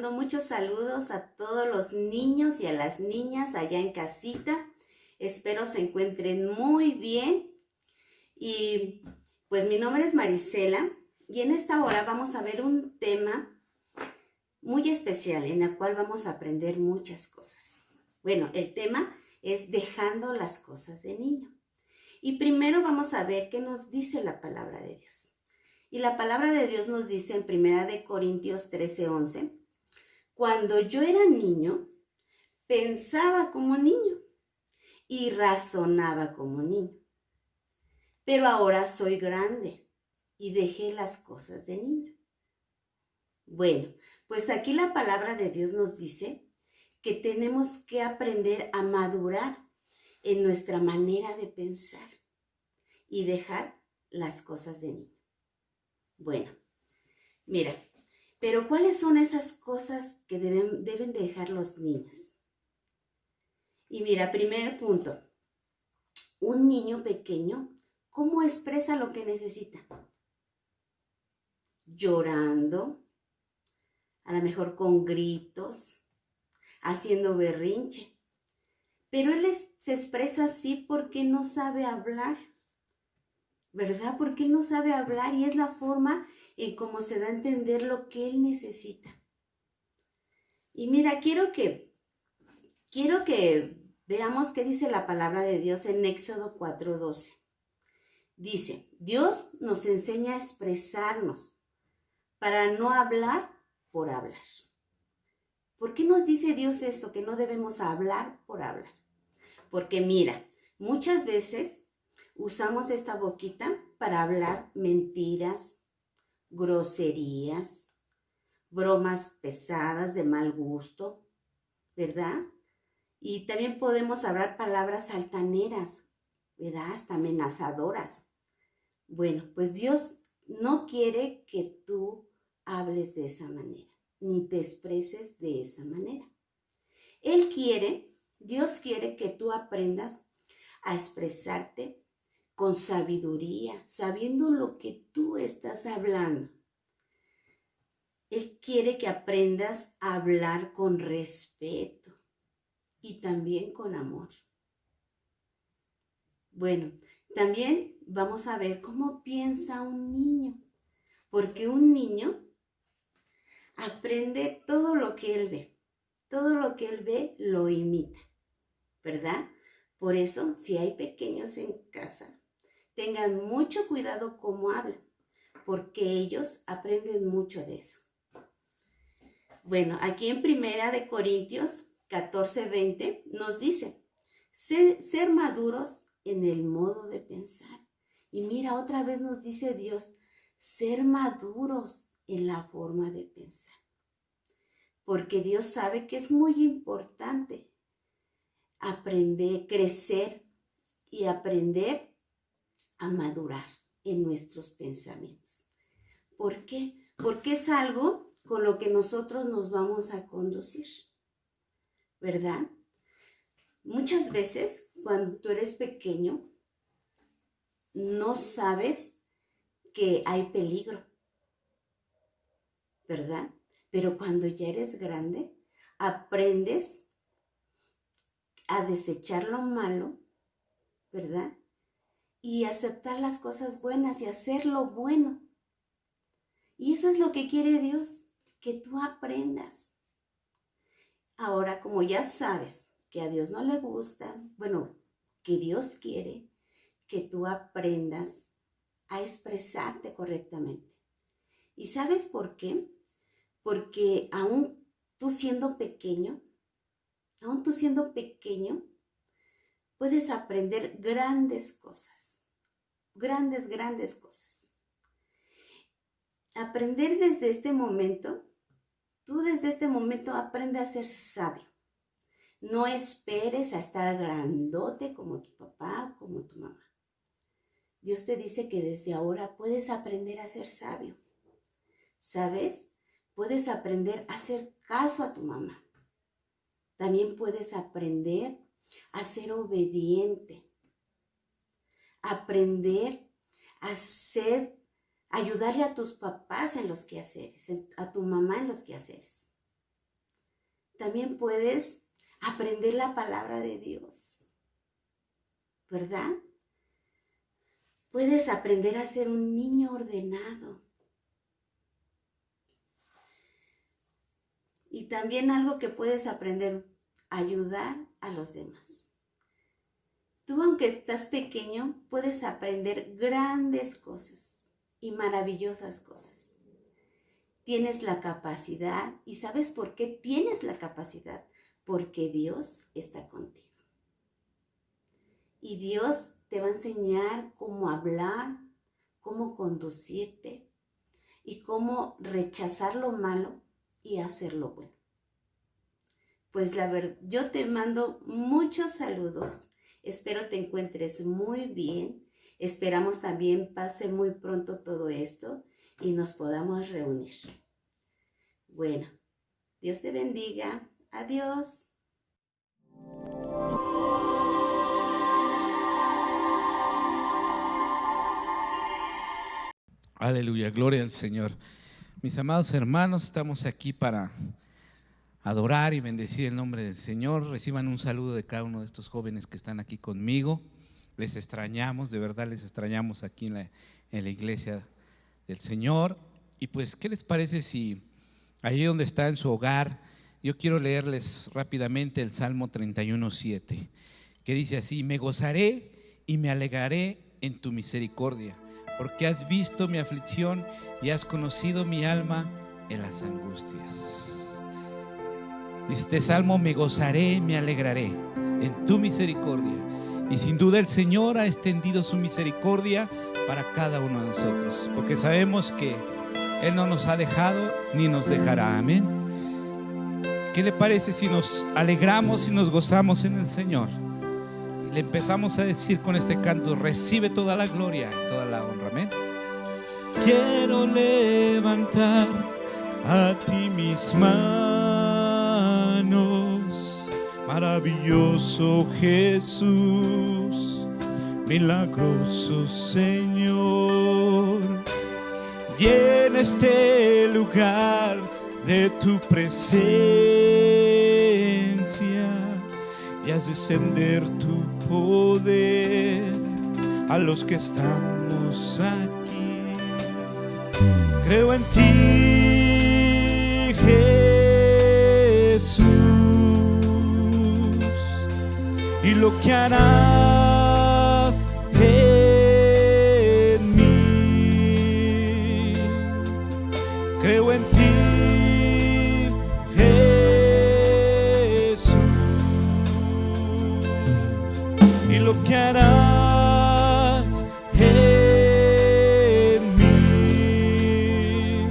mando muchos saludos a todos los niños y a las niñas allá en casita. Espero se encuentren muy bien. Y pues mi nombre es Marisela y en esta hora vamos a ver un tema muy especial en el cual vamos a aprender muchas cosas. Bueno, el tema es dejando las cosas de niño. Y primero vamos a ver qué nos dice la palabra de Dios. Y la palabra de Dios nos dice en 1 Corintios 13:11, cuando yo era niño, pensaba como niño y razonaba como niño. Pero ahora soy grande y dejé las cosas de niño. Bueno, pues aquí la palabra de Dios nos dice que tenemos que aprender a madurar en nuestra manera de pensar y dejar las cosas de niño. Bueno, mira, pero ¿cuáles son esas cosas que deben dejar los niños? Y mira, primer punto, un niño pequeño, ¿cómo expresa lo que necesita? Llorando, a lo mejor con gritos, haciendo berrinche. Pero él se expresa así porque no sabe hablar, ¿verdad? Porque él no sabe hablar y es la forma en cómo se da a entender lo que él necesita. Y mira, quiero que veamos qué dice la palabra de Dios en Éxodo 4:12. Dice, Dios nos enseña a expresarnos para no hablar por hablar. ¿Por qué nos dice Dios esto, que no debemos hablar por hablar? Porque mira, muchas veces usamos esta boquita para hablar mentiras, groserías, bromas pesadas de mal gusto, ¿verdad? Y también podemos hablar palabras altaneras, ¿verdad? Hasta amenazadoras. Bueno, pues Dios no quiere que tú hables de esa manera, ni te expreses de esa manera. Dios quiere que tú aprendas a expresarte con sabiduría, sabiendo lo que tú estás hablando. Él quiere que aprendas a hablar con respeto y también con amor. Bueno, también vamos a ver cómo piensa un niño, porque un niño aprende todo lo que él ve. Todo lo que él ve lo imita, ¿verdad? Por eso, si hay pequeños en casa, tengan mucho cuidado cómo hablan, porque ellos aprenden mucho de eso. Bueno, aquí en 1 Corintios 14:20 nos dice, ser maduros en el modo de pensar. Y mira, otra vez nos dice Dios, ser maduros en la forma de pensar. Porque Dios sabe que es muy importante aprender, crecer y aprender a madurar en nuestros pensamientos. ¿Por qué? Porque es algo con lo que nosotros nos vamos a conducir, ¿verdad? Muchas veces, cuando tú eres pequeño, no sabes que hay peligro, ¿verdad? Pero cuando ya eres grande, aprendes a desechar lo malo, ¿verdad? Y aceptar las cosas buenas y hacer lo bueno. Y eso es lo que quiere Dios, que tú aprendas. Ahora, como ya sabes que a Dios no le gusta, bueno, que Dios quiere que tú aprendas a expresarte correctamente. ¿Y sabes por qué? Porque aún tú siendo pequeño, puedes aprender grandes cosas, grandes cosas. Aprender desde este momento, tú desde este momento aprende a ser sabio. No esperes a estar grandote como tu papá, como tu mamá. Dios te dice que desde ahora puedes aprender a ser sabio. ¿Sabes? Puedes aprender a hacer caso a tu mamá. También puedes aprender a ser obediente. Aprender a ayudarle a tus papás en los quehaceres, a tu mamá en los quehaceres. también puedes aprender la palabra de Dios, ¿verdad? Puedes aprender a ser un niño ordenado. Y también algo que puedes aprender, ayudar a los demás. Tú, aunque estás pequeño, puedes aprender grandes cosas y maravillosas cosas. Tienes la capacidad, ¿y sabes por qué tienes la capacidad? Porque Dios está contigo. Y Dios te va a enseñar cómo hablar, cómo conducirte y cómo rechazar lo malo y hacer lo bueno. Pues la verdad, yo te mando muchos saludos. Espero te encuentres muy bien. Esperamos también pase muy pronto todo esto y nos podamos reunir. Bueno, Dios te bendiga. Adiós. Aleluya, gloria al Señor. Mis amados hermanos, estamos aquí para adorar y bendecir el nombre del Señor. Reciban un saludo de cada uno de estos jóvenes que están aquí conmigo. Les extrañamos, de verdad les extrañamos aquí en la iglesia del Señor. Y pues, ¿qué les parece si allí donde está en su hogar, yo quiero leerles rápidamente el Salmo 31:7, que dice así: me gozaré y me alegraré en tu misericordia, porque has visto mi aflicción y has conocido mi alma en las angustias. Dice este salmo: me gozaré, me alegraré en tu misericordia. Y sin duda el Señor ha extendido su misericordia para cada uno de nosotros, porque sabemos que Él no nos ha dejado ni nos dejará. Amén. ¿Qué le parece si nos alegramos y nos gozamos en el Señor? Y le empezamos a decir con este canto: recibe toda la gloria y toda la honra. Amén. Quiero levantar a ti mis manos, maravilloso Jesús, milagroso Señor, y en este lugar de tu presencia y haz descender tu poder a los que estamos aquí. Creo en ti, Jesús, y lo que harás en mí. Creo en ti, Jesús, y lo que harás en mí,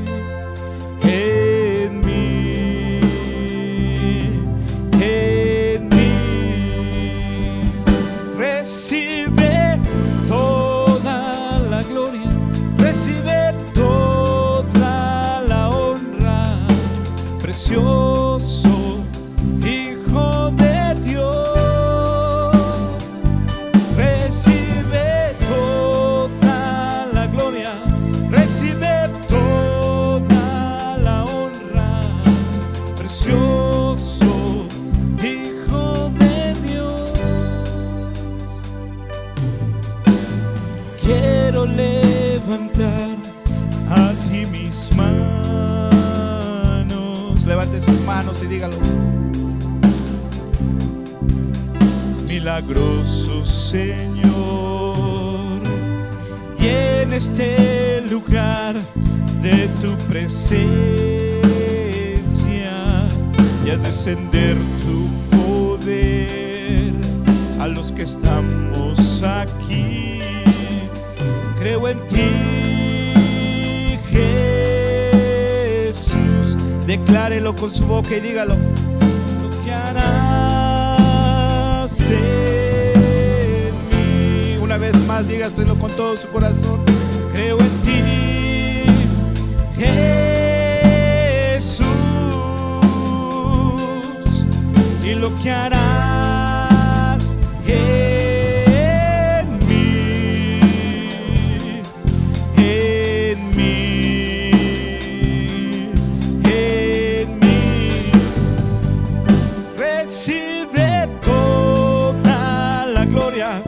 en mí, en mí. Recibe toda la gloria, recibe toda la honra, precioso Hijo de Dios. Recibe toda la gloria, recibe toda la honra, precioso Hijo de Dios. Quiero levantar a ti mis manos. Levante sus manos y dígalo. Milagroso Señor, y en este lugar de tu presencia y haz descender tu poder a los que estamos aquí. Creo en ti, Jesús. Declárelo con su boca y dígalo. Lo que harás en mí. Una vez más, dígaselo con todo su corazón. Creo en ti, Jesús, y lo que harás en mí, en mí, en mí. gloria,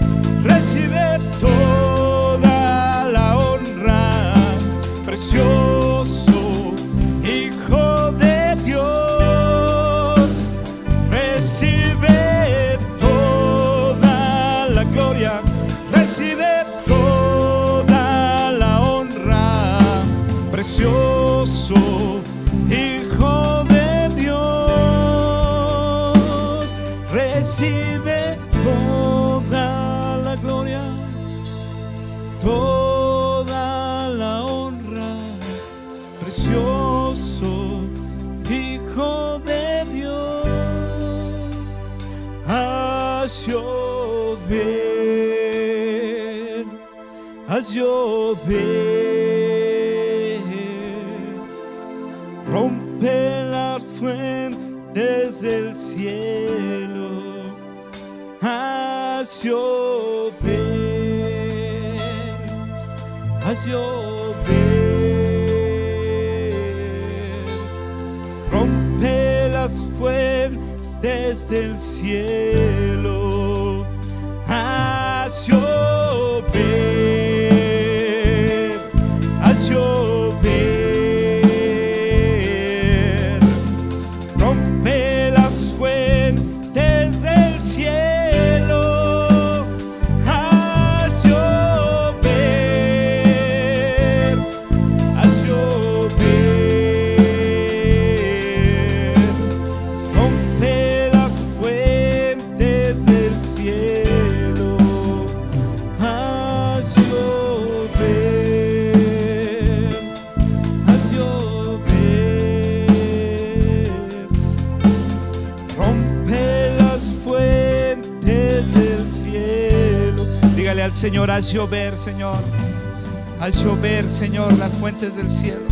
recibe toda la honra, precioso Hijo de Dios. Recibe toda la gloria, recibe toda la honra, precioso Hijo de Dios. Recibe toda la gloria, toda la honra, precioso Hijo de Dios. Haz llover, haz llover, rompe las fuentes del cielo. Haz llover, haz llover, rompe las fuentes del cielo. Haz llover, haz llover, rompe las fuentes del cielo. Haz llover, haz llover, rompe las fuentes del cielo. Haz llover, haz llover, rompe las fuentes del cielo. Dígale al Señor: haz llover, Señor. Haz llover, Señor, las fuentes del cielo,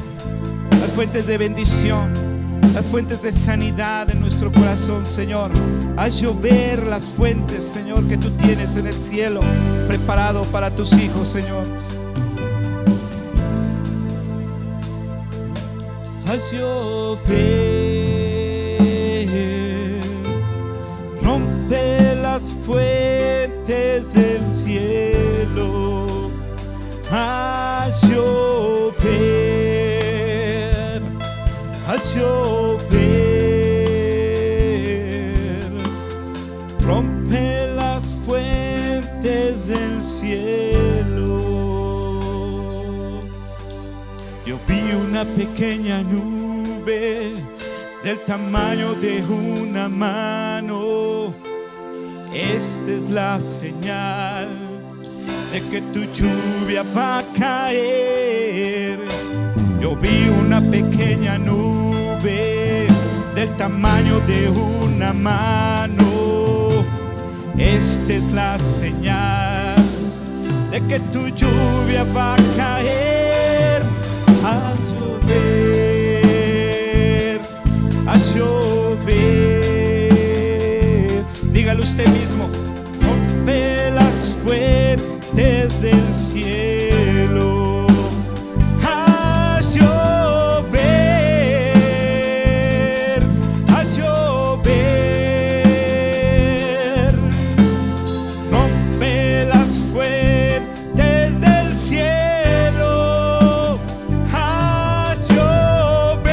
las fuentes de bendición, las fuentes de sanidad en nuestro corazón, Señor. Haz llover las fuentes, Señor, que tú tienes en el cielo preparado para tus hijos, Señor. Haz llover, rompe las fuentes del cielo. Haz llover, haz llover, rompe las fuentes del cielo. Yo vi una pequeña nube del tamaño de una mano. Esta es la señal de que tu lluvia va a caer. Yo vi una pequeña nube del tamaño de una mano. Esta es la señal de que tu lluvia va a caer. Haz llover, haz llover. Dígalo usted mismo: rompe las fuentes del cielo. Haz llover, haz llover, rompe las fuentes del cielo. Haz llover,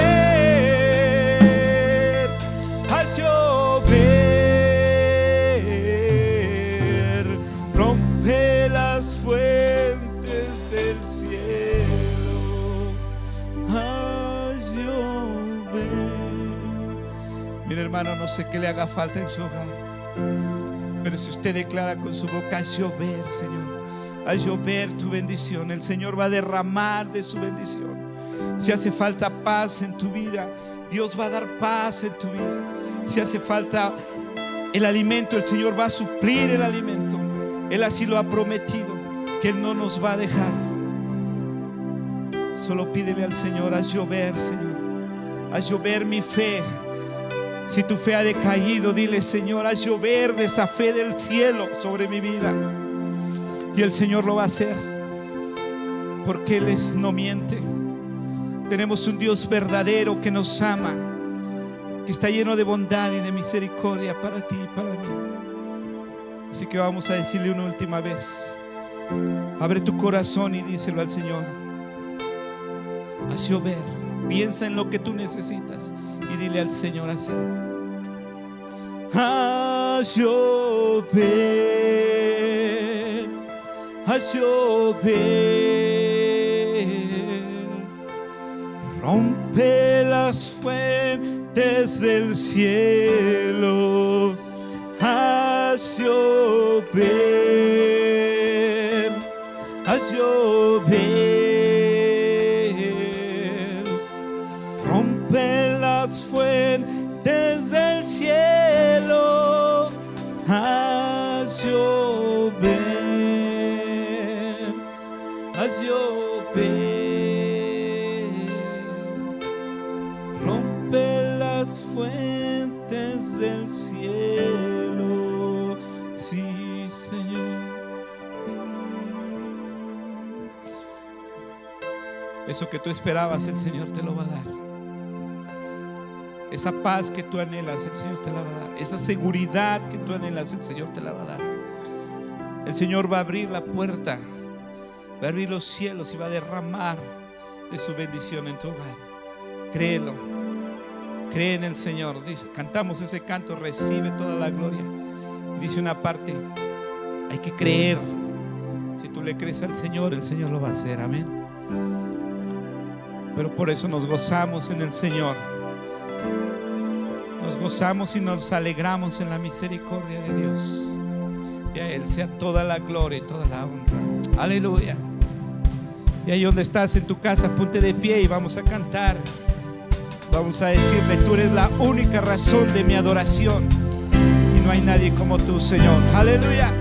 haz llover, rompe las fuentes del cielo. Haz llover. Mira, hermano, no sé qué le haga falta en su hogar, pero si usted declara con su boca: haz llover, Señor, haz llover tu bendición, el Señor va a derramar de su bendición. Si hace falta paz en tu vida, Dios va a dar paz en tu vida. Si hace falta el alimento, el Señor va a suplir el alimento. Él así lo ha prometido, que Él no nos va a dejar. Solo pídele al Señor: haz llover, Señor, haz llover mi fe. Si tu fe ha decaído, dile: Señor, haz llover de esa fe del cielo sobre mi vida. Y el Señor lo va a hacer, porque Él no miente. Tenemos un Dios verdadero que nos ama, que está lleno de bondad y de misericordia para ti y para mí. Así que vamos a decirle una última vez. Abre tu corazón y díselo al Señor. Haz llover. Piensa en lo que tú necesitas y dile al Señor así. Haz llover. Haz llover. Rompe las fuentes del cielo. Haz llover. Haz llover. Rompe las fuentes del cielo. Haz llover. Haz llover. Rompe las fuentes del cielo. Sí, Señor. Eso que tú esperabas, el Señor te lo va a dar. Esa paz que tú anhelas, el Señor te la va a dar. Esa seguridad que tú anhelas, el Señor te la va a dar. El Señor va a abrir la puerta, va a abrir los cielos y va a derramar de su bendición en tu hogar. Créelo, cree en el Señor. Dice, cantamos ese canto, recibe toda la gloria. Y dice una parte, hay que creer. Si tú le crees al Señor, el Señor lo va a hacer, amén. Pero por eso nos gozamos en el Señor. Nos gozamos y nos alegramos en la misericordia de Dios. Y a Él sea toda la gloria y toda la honra. Aleluya. Y ahí donde estás en tu casa, ponte de pie y vamos a cantar. Vamos a decirle, tú eres la única razón de mi adoración. Y no hay nadie como tú, Señor. Aleluya.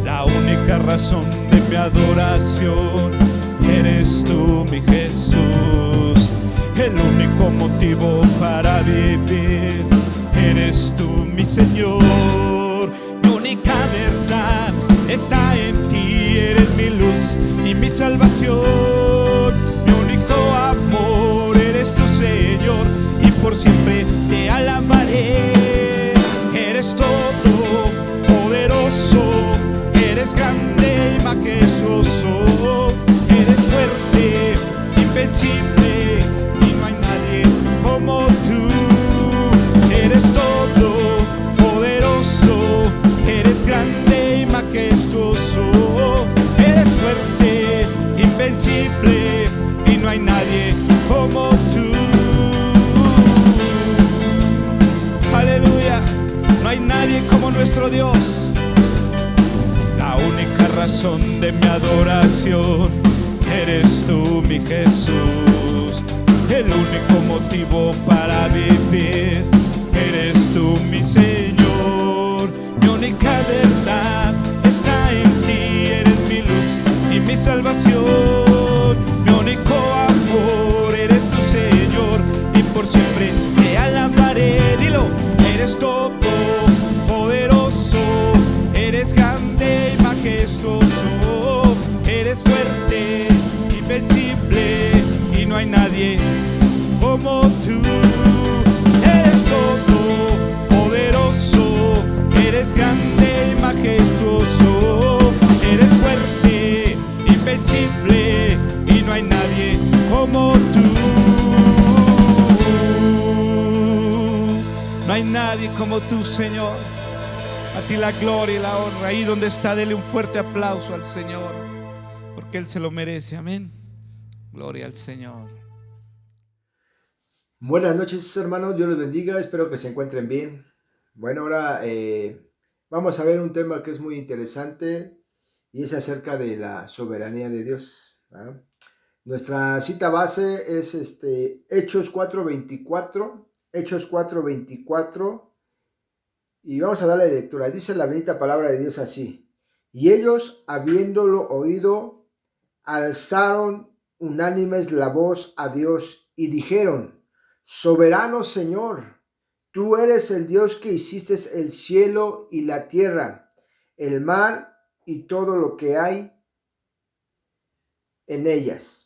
La única razón de mi adoración eres tú, mi Jesús. El único motivo para vivir eres tú, mi Señor. Mi única verdad está en ti, eres mi luz y mi salvación. Mi único amor eres tú, Señor, y por siempre te alabaré. Eres todo poderoso, eres grande y majestuoso, eres fuerte, invencible, y no hay nadie como tú. Eres todo poderoso, eres grande y majestuoso, eres fuerte, invencible, y no hay nadie como tú. Aleluya, no hay nadie como nuestro Dios. La única razón de mi adoración eres tú, mi Jesús. El único motivo para vivir eres tú, mi Señor. Mi única verdad está en ti, eres mi luz y mi salvación. Mi único amor eres tú, Señor, y por siempre te alabaré. Dilo, eres todo poderoso, eres grande y majestuoso, eres fuerte, invencible, y no hay nadie como tú. Eres todo poderoso, eres grande y majestuoso, eres fuerte, invencible, y no hay nadie como tú. No hay nadie como tú, Señor. A ti la gloria y la honra. Ahí donde está, dele un fuerte aplauso al Señor, porque Él se lo merece. Amén. Gloria al Señor. Buenas noches, hermanos, Dios los bendiga, espero que se encuentren bien. Bueno, ahora vamos a ver un tema que es muy interesante y es acerca de la soberanía de Dios, ¿verdad? Nuestra cita base es Hechos 4:24, Hechos 4:24, y vamos a darle lectura. Dice la bendita palabra de Dios así: y ellos, habiéndolo oído, alzaron unánimes la voz a Dios y dijeron: soberano Señor, tú eres el Dios que hiciste el cielo y la tierra, el mar y todo lo que hay en ellas.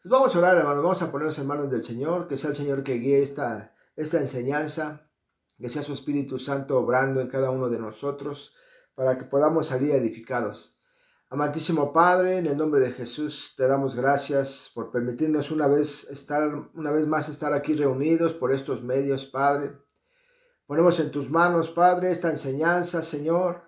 Pues vamos a orar, hermanos, vamos a ponernos en manos del Señor, que sea el Señor que guíe esta enseñanza, que sea su Espíritu Santo obrando en cada uno de nosotros, para que podamos salir edificados. Amantísimo Padre, en el nombre de Jesús, te damos gracias por permitirnos una vez más estar aquí reunidos por estos medios, Padre. Ponemos en tus manos, Padre, esta enseñanza, Señor.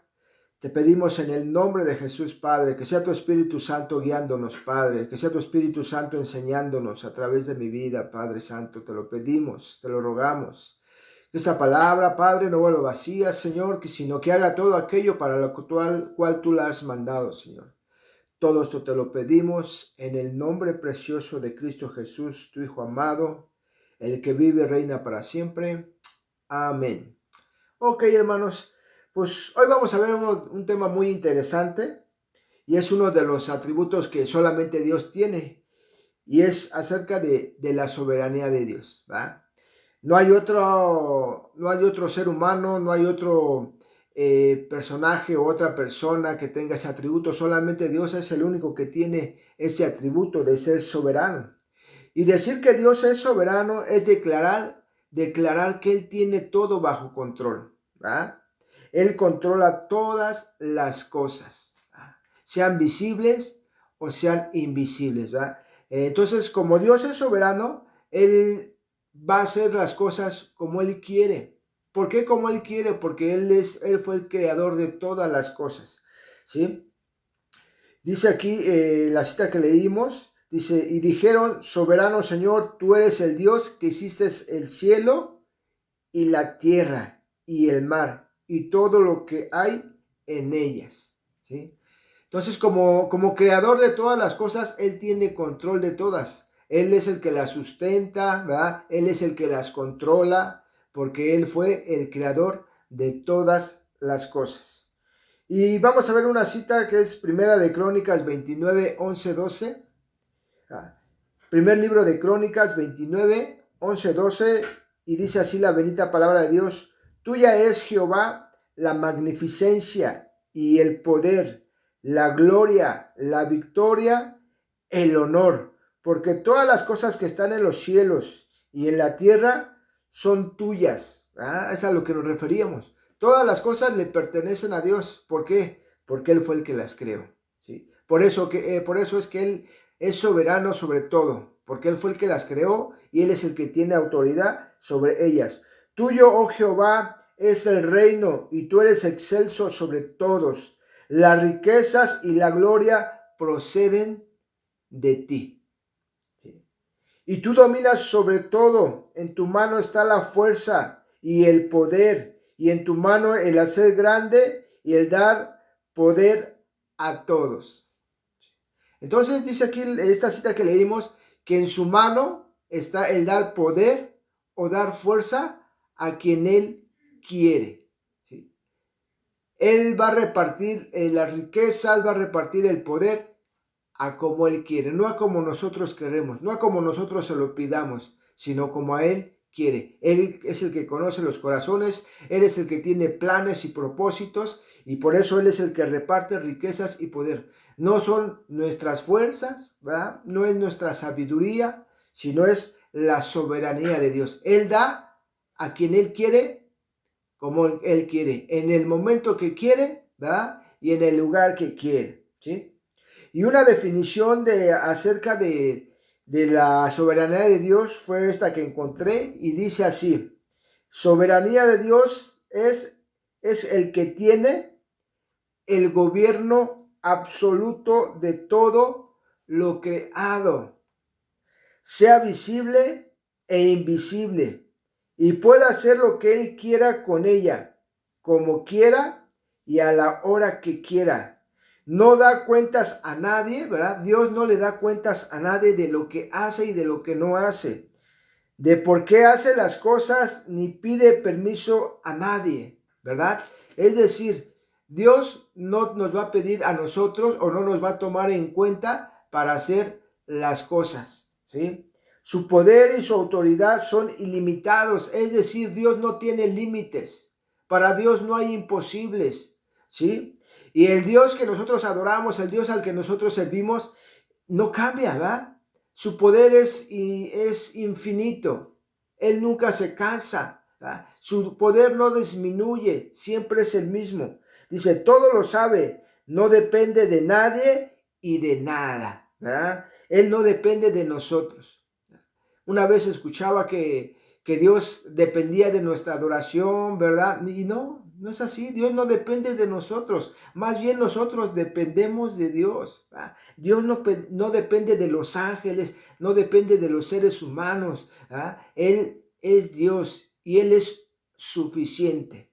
Te pedimos en el nombre de Jesús, Padre, que sea tu Espíritu Santo guiándonos, Padre, que sea tu Espíritu Santo enseñándonos a través de mi vida, Padre Santo. Te lo pedimos, te lo rogamos. Que esta palabra, Padre, no vuelva vacía, Señor, sino que haga todo aquello para lo cual tú la has mandado, Señor. Todo esto te lo pedimos en el nombre precioso de Cristo Jesús, tu Hijo amado, el que vive y reina para siempre. Amén. Ok, hermanos. Pues hoy vamos a ver un tema muy interesante y es uno de los atributos que solamente Dios tiene y es acerca de la soberanía de Dios, ¿va? No hay otro ser humano, no hay otro personaje o otra persona que tenga ese atributo, solamente Dios es el único que tiene ese atributo de ser soberano. Y decir que Dios es soberano es declarar que Él tiene todo bajo control, ¿va? Él controla todas las cosas, ¿verdad? Sean visibles o sean invisibles, ¿verdad? Entonces, como Dios es soberano, Él va a hacer las cosas como Él quiere. ¿Por qué como Él quiere? Porque Él fue el creador de todas las cosas, ¿sí? Dice aquí la cita que leímos, dice, y dijeron, soberano Señor, tú eres el Dios que hiciste el cielo y la tierra y el mar y todo lo que hay en ellas, ¿sí? Entonces, como creador de todas las cosas, Él tiene control de todas. Él es el que las sustenta, ¿verdad? Él es el que las controla, porque Él fue el creador de todas las cosas. Y vamos a ver una cita que es Primera de Crónicas 29, 11, 12. Primer libro de Crónicas 29, 11, 12. Y dice así la bendita palabra de Dios. Tuya es, Jehová, la magnificencia y el poder, la gloria, la victoria, el honor, porque todas las cosas que están en los cielos y en la tierra son tuyas. Es a lo que nos referíamos. Todas las cosas le pertenecen a Dios. ¿Por qué? Porque Él fue el que las creó, ¿sí? Por eso es que Él es soberano sobre todo, porque Él fue el que las creó y Él es el que tiene autoridad sobre ellas. Tuyo, oh Jehová, es el reino y tú eres excelso sobre todos. Las riquezas y la gloria proceden de ti. Y tú dominas sobre todo. En tu mano está la fuerza y el poder, y en tu mano el hacer grande y el dar poder a todos. Entonces dice aquí esta cita que leímos que en su mano está el dar poder o dar fuerza a quien Él quiere, ¿sí? Él va a repartir las riquezas, va a repartir el poder a como Él quiere, no a como nosotros queremos, no a como nosotros se lo pidamos, sino como a Él quiere. Él es el que conoce los corazones, Él es el que tiene planes y propósitos y por eso Él es el que reparte riquezas y poder. No son nuestras fuerzas, ¿verdad? No es nuestra sabiduría, sino es la soberanía de Dios. Él da a quien Él quiere, como Él quiere, en el momento que quiere, ¿verdad? Y en el lugar que quiere, ¿sí? Y una definición acerca de la soberanía de Dios fue esta que encontré y dice así: soberanía de Dios es el que tiene el gobierno absoluto de todo lo creado, sea visible e invisible, y puede hacer lo que Él quiera con ella, como quiera y a la hora que quiera. No da cuentas a nadie, ¿verdad? Dios no le da cuentas a nadie de lo que hace y de lo que no hace, de por qué hace las cosas, ni pide permiso a nadie, ¿verdad? Es decir, Dios no nos va a pedir a nosotros o no nos va a tomar en cuenta para hacer las cosas, ¿sí? Su poder y su autoridad son ilimitados, es decir, Dios no tiene límites. Para Dios no hay imposibles, ¿sí? Y el Dios que nosotros adoramos, el Dios al que nosotros servimos, no cambia, ¿verdad? Su poder es infinito. Él nunca se cansa. ¿Verdad? Su poder no disminuye, siempre es el mismo. Dice, todo lo sabe, no depende de nadie y de nada. ¿Verdad? Él no depende de nosotros. Una vez escuchaba que Dios dependía de nuestra adoración, ¿verdad? Y no es así. Dios no depende de nosotros. Más bien nosotros dependemos de Dios. ¿Verdad? Dios no depende de los ángeles, no depende de los seres humanos. ¿Verdad? Él es Dios y Él es suficiente.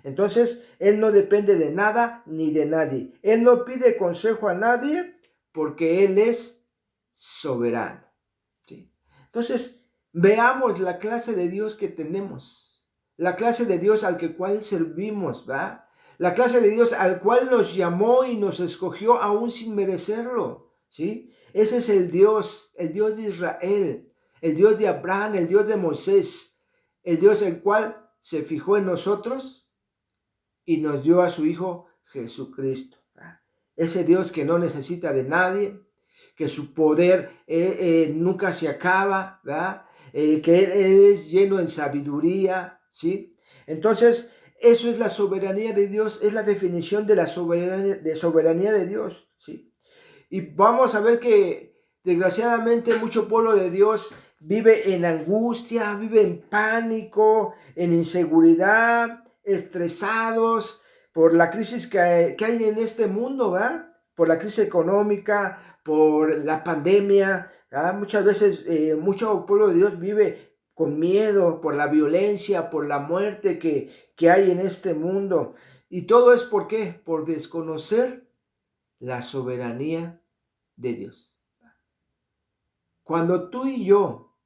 Entonces, Él no depende de nada ni de nadie. Él no pide consejo a nadie porque Él es soberano. ¿Sí? Entonces, veamos la clase de Dios que tenemos, la clase de Dios al cual servimos, ¿va? La clase de Dios al cual nos llamó y nos escogió aún sin merecerlo, ¿sí? Ese es el Dios de Israel, el Dios de Abraham, el Dios de Moisés, el Dios el cual se fijó en nosotros y nos dio a su Hijo Jesucristo. ¿Va? Ese Dios que no necesita de nadie, que su poder nunca se acaba, ¿verdad? Que Él es lleno en sabiduría, ¿sí? Entonces, eso es la soberanía de Dios, es la definición de la soberanía de Dios, ¿sí? Y vamos a ver que desgraciadamente mucho pueblo de Dios vive en angustia, vive en pánico, en inseguridad, estresados por la crisis que hay en este mundo, ¿verdad? Por la crisis económica, por la pandemia. ¿verdad? Muchas veces mucho pueblo de Dios vive con miedo por la violencia, por la muerte que hay en este mundo. Y todo es ¿por qué? Por desconocer la soberanía de Dios. Cuando tú y yo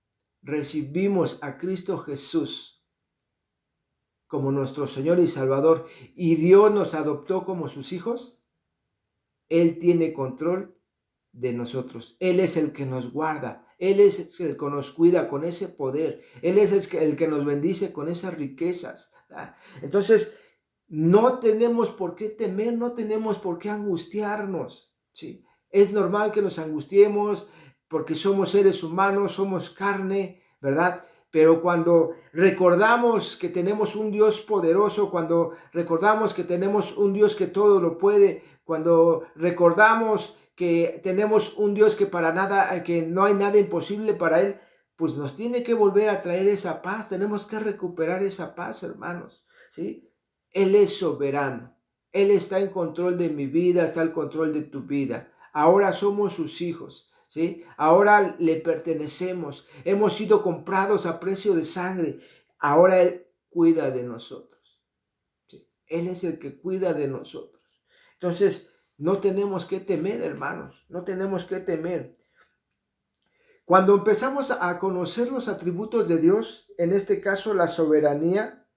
recibimos a Cristo Jesús como nuestro Señor y Salvador y Dios nos adoptó como sus hijos, Él tiene control de nosotros. Él es el que nos guarda. Él es el que nos cuida con ese poder. Él es el que nos bendice con esas riquezas. ¿verdad? Entonces, no tenemos por qué temer, no tenemos por qué angustiarnos. ¿sí? Es normal que nos angustiemos porque somos seres humanos, somos carne, ¿verdad? Pero cuando recordamos que tenemos un Dios poderoso, cuando recordamos que tenemos un Dios que todo lo puede, cuando recordamos que tenemos un Dios que para nada, que no hay nada imposible para Él, pues nos tiene que volver a traer esa paz. Tenemos que recuperar esa paz, hermanos, ¿sí? Él es soberano. Él está en control de mi vida, está en control de tu vida. Ahora somos sus hijos, ¿sí? Ahora le pertenecemos. Hemos sido comprados a precio de sangre. Ahora Él cuida de nosotros, ¿sí? Él es el que cuida de nosotros. Entonces, no tenemos que temer, hermanos. No tenemos que temer. Cuando empezamos a conocer los atributos de Dios, en este caso la soberanía,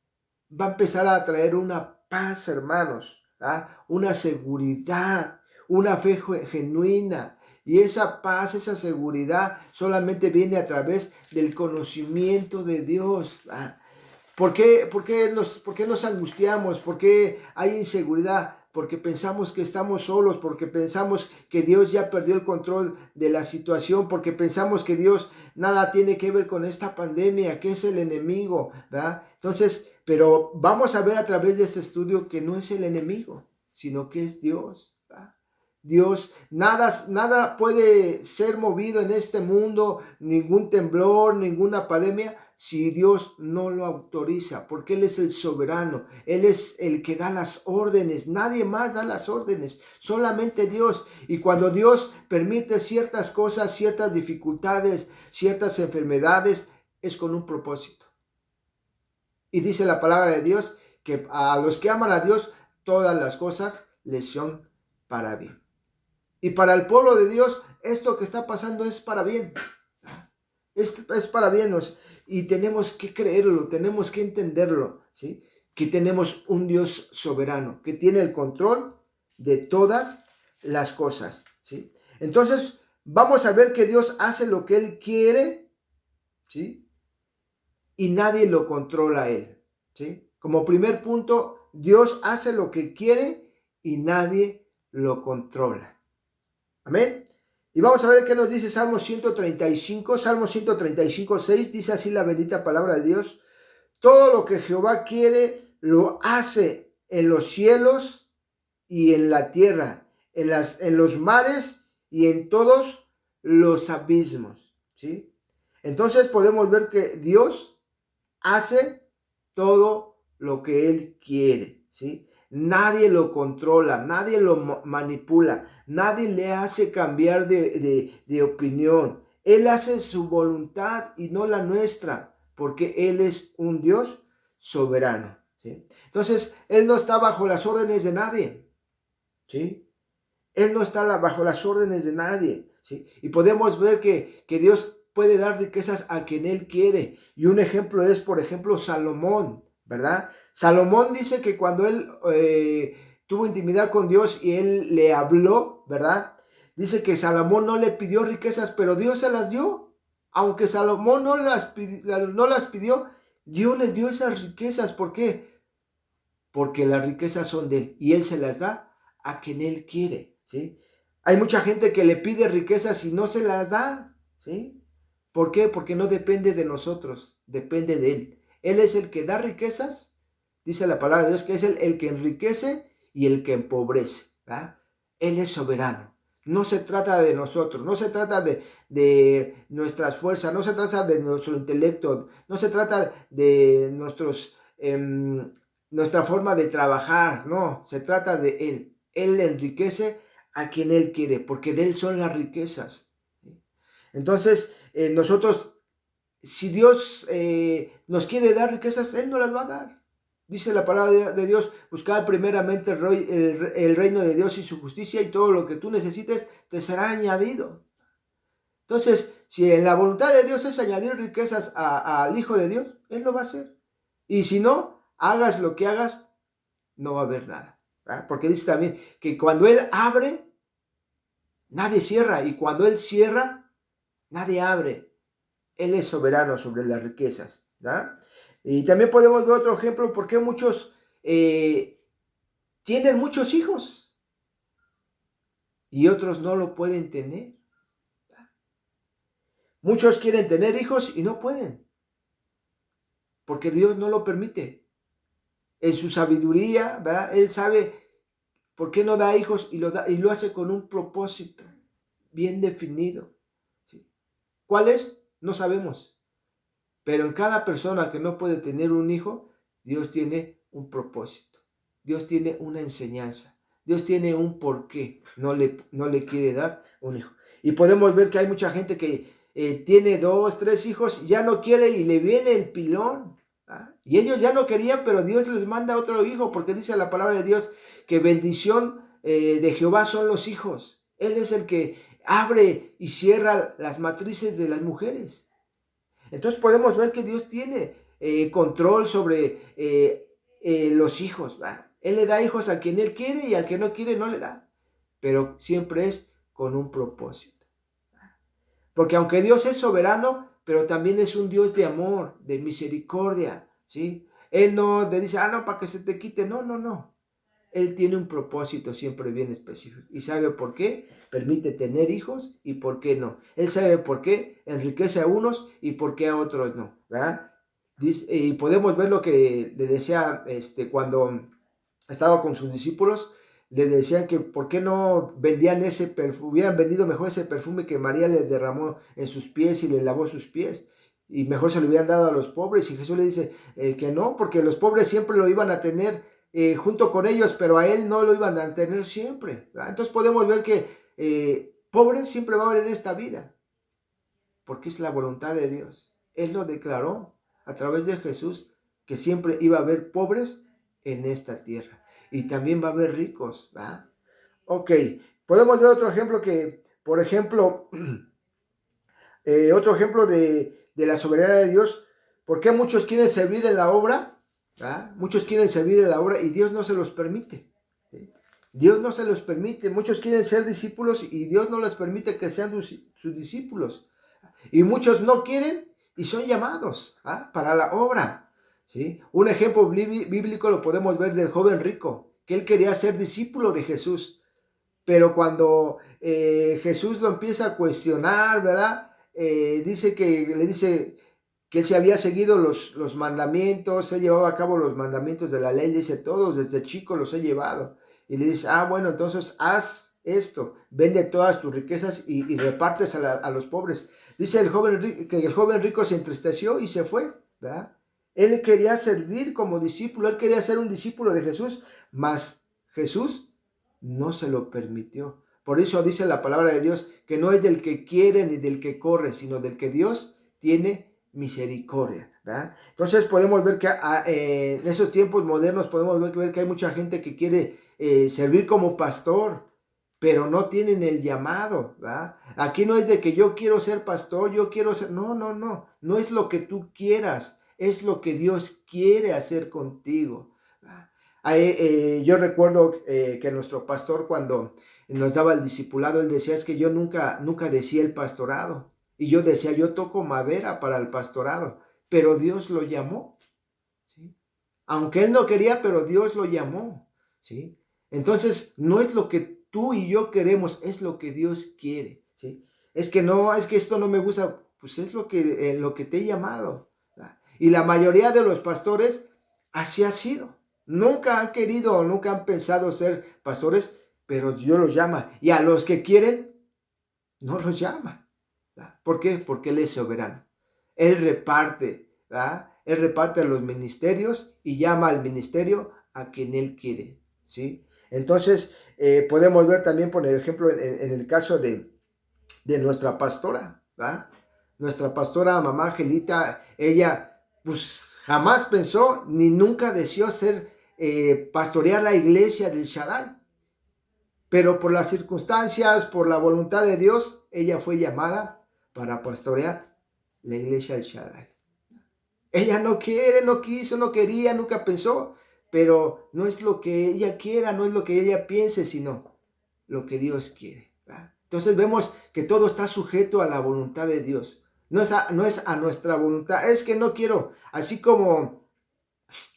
va a empezar a traer una paz, hermanos, ¿verdad? Una seguridad, una fe genuina. Y esa paz, esa seguridad solamente viene a través del conocimiento de Dios. ¿verdad? ¿Por qué nos angustiamos? ¿Por qué hay inseguridad? Porque pensamos que estamos solos, porque pensamos que Dios ya perdió el control de la situación, porque pensamos que Dios nada tiene que ver con esta pandemia, que es el enemigo, ¿verdad? Entonces, pero vamos a ver a través de este estudio que no es el enemigo, sino que es Dios, ¿verdad? Dios, nada puede ser movido en este mundo, ningún temblor, ninguna pandemia, si Dios no lo autoriza, porque Él es el soberano, Él es el que da las órdenes, nadie más da las órdenes, solamente Dios. Y cuando Dios permite ciertas cosas, ciertas dificultades, ciertas enfermedades, es con un propósito. Y dice la palabra de Dios que a los que aman a Dios, todas las cosas les son para bien. Y para el pueblo de Dios, esto que está pasando es para bien. Es para bien. Y tenemos que creerlo, tenemos que entenderlo, ¿sí? Que tenemos un Dios soberano, que tiene el control de todas las cosas, ¿sí? Entonces, vamos a ver que Dios hace lo que Él quiere, ¿sí? Y nadie lo controla a Él, ¿sí? Como primer punto, Dios hace lo que quiere y nadie lo controla. Amén. Y vamos a ver qué nos dice Salmo 135. Salmo 135, 6. Dice así la bendita palabra de Dios. Todo lo que Jehová quiere lo hace en los cielos y en la tierra, en los mares y en todos los abismos. ¿Sí? Entonces podemos ver que Dios hace todo lo que Él quiere. ¿Sí? Nadie lo controla, nadie lo manipula, nadie le hace cambiar de opinión. Él hace su voluntad y no la nuestra, porque Él es un Dios soberano. ¿Sí? Entonces, Él no está bajo las órdenes de nadie. ¿Sí? Él no está bajo las órdenes de nadie. ¿Sí? Y podemos ver que Dios puede dar riquezas a quien Él quiere. Y un ejemplo es, por ejemplo, Salomón, ¿verdad? Salomón dice que cuando él tuvo intimidad con Dios y Él le habló, ¿verdad? Dice que Salomón no le pidió riquezas, pero Dios se las dio. Aunque Salomón no las pidió, Dios le dio esas riquezas. ¿Por qué? Porque las riquezas son de Él y Él se las da a quien Él quiere, ¿sí? Hay mucha gente que le pide riquezas y no se las da, ¿sí? ¿Por qué? Porque no depende de nosotros, depende de Él. Él es el que da riquezas, dice la palabra de Dios, que es el que enriquece y el que empobrece, ¿verdad? Él es soberano. No se trata de nosotros, no se trata de nuestras fuerzas, no se trata de nuestro intelecto, no se trata de nuestra forma de trabajar, no, se trata de Él. Él enriquece a quien Él quiere, porque de Él son las riquezas. Entonces, nosotros, si Dios nos quiere dar riquezas, Él nos las va a dar. Dice la palabra de Dios, buscar primeramente el reino de Dios y su justicia, y todo lo que tú necesites te será añadido. Entonces, si en la voluntad de Dios es añadir riquezas al Hijo de Dios, Él lo va a hacer. Y si no, hagas lo que hagas, no va a haber nada, ¿verdad? Porque dice también que cuando Él abre, nadie cierra, y cuando Él cierra, nadie abre. Él es soberano sobre las riquezas, ¿verdad? Y también podemos ver otro ejemplo, porque muchos tienen muchos hijos y otros no lo pueden tener. Muchos quieren tener hijos y no pueden, porque Dios no lo permite. En su sabiduría, ¿verdad? Él sabe por qué no da hijos y lo hace con un propósito bien definido. ¿Sí? ¿Cuál es? No sabemos. Pero en cada persona que no puede tener un hijo, Dios tiene un propósito. Dios tiene una enseñanza. Dios tiene un porqué. No le quiere dar un hijo. Y podemos ver que hay mucha gente que tiene 2, 3 hijos, ya no quiere y le viene el pilón. ¿Ah? Y ellos ya no querían, pero Dios les manda otro hijo, porque dice la palabra de Dios que bendición de Jehová son los hijos. Él es el que abre y cierra las matrices de las mujeres. Entonces podemos ver que Dios tiene control sobre los hijos, ¿va? Él le da hijos a quien Él quiere y al que no quiere no le da. Pero siempre es con un propósito. Porque aunque Dios es soberano, pero también es un Dios de amor, de misericordia, ¿sí? Él no le dice, no, para que se te quite. No, no, no. Él tiene un propósito siempre bien específico. ¿Y sabe por qué? Permite tener hijos y por qué no. Él sabe por qué enriquece a unos y por qué a otros no, ¿verdad? Y podemos ver lo que le decía cuando estaba con sus discípulos. Le decían que por qué no vendían ese perfume, hubieran vendido mejor ese perfume que María le derramó en sus pies y le lavó sus pies. Y mejor se lo hubieran dado a los pobres. Y Jesús le dice que no, porque los pobres siempre lo iban a tener junto con ellos, pero a Él no lo iban a tener siempre, ¿verdad? Entonces podemos ver que pobres siempre va a haber en esta vida, porque es la voluntad de Dios. Él lo declaró a través de Jesús, que siempre iba a haber pobres en esta tierra, y también va a haber ricos, ¿verdad? Ok, podemos ver otro ejemplo que, por ejemplo, otro ejemplo de la soberanía de Dios. ¿Por qué muchos quieren servir en la obra? ¿Ah? Muchos quieren servir en la obra y Dios no se los permite. ¿Sí? Dios no se los permite. Muchos quieren ser discípulos y Dios no les permite que sean sus discípulos. Y muchos no quieren y son llamados para la obra. ¿Sí? Un ejemplo bíblico lo podemos ver del joven rico, que él quería ser discípulo de Jesús, pero cuando Jesús lo empieza a cuestionar, ¿verdad? Le dice que él se había seguido los mandamientos, él llevaba a cabo los mandamientos de la ley, dice, todos desde chico los he llevado. Y le dice, bueno, entonces haz esto, vende todas tus riquezas y repartes a los pobres. Dice que el joven rico se entristeció y se fue, ¿verdad? Él quería servir como discípulo, él quería ser un discípulo de Jesús, mas Jesús no se lo permitió. Por eso dice la palabra de Dios que no es del que quiere ni del que corre, sino del que Dios tiene misericordia, ¿verdad? Entonces podemos ver que en esos tiempos modernos podemos ver que hay mucha gente que quiere servir como pastor, pero no tienen el llamado, ¿verdad? Aquí no es de que yo quiero ser pastor, yo quiero ser, no es lo que tú quieras, es lo que Dios quiere hacer contigo. Yo recuerdo que nuestro pastor, cuando nos daba el discipulado, él decía, es que yo nunca decía el pastorado. Y yo decía, yo toco madera para el pastorado, pero Dios lo llamó, ¿sí? Aunque él no quería, pero Dios lo llamó, ¿sí? Entonces, no es lo que tú y yo queremos, es lo que Dios quiere, ¿sí? Es que esto no me gusta, pues es lo que te he llamado, ¿verdad? Y la mayoría de los pastores así ha sido. Nunca han querido, nunca han pensado ser pastores, pero Dios los llama. Y a los que quieren, no los llama. ¿Verdad? ¿Por qué? Porque Él es soberano. Él reparte, ¿verdad? Él reparte los ministerios y llama al ministerio a quien Él quiere, ¿sí? Entonces, podemos ver también, por ejemplo, en el caso de nuestra pastora, ¿verdad? Nuestra pastora, mamá Angelita, ella pues jamás pensó ni nunca deseó pastorear la iglesia del Shaddai. Pero por las circunstancias, por la voluntad de Dios, ella fue llamada para pastorear la iglesia del Shaddai. Ella no quiere, no quiso, no quería, nunca pensó, pero no es lo que ella quiera, no es lo que ella piense, sino lo que Dios quiere, ¿verdad? Entonces vemos que todo está sujeto a la voluntad de Dios. No es a nuestra voluntad. Es que no quiero, así como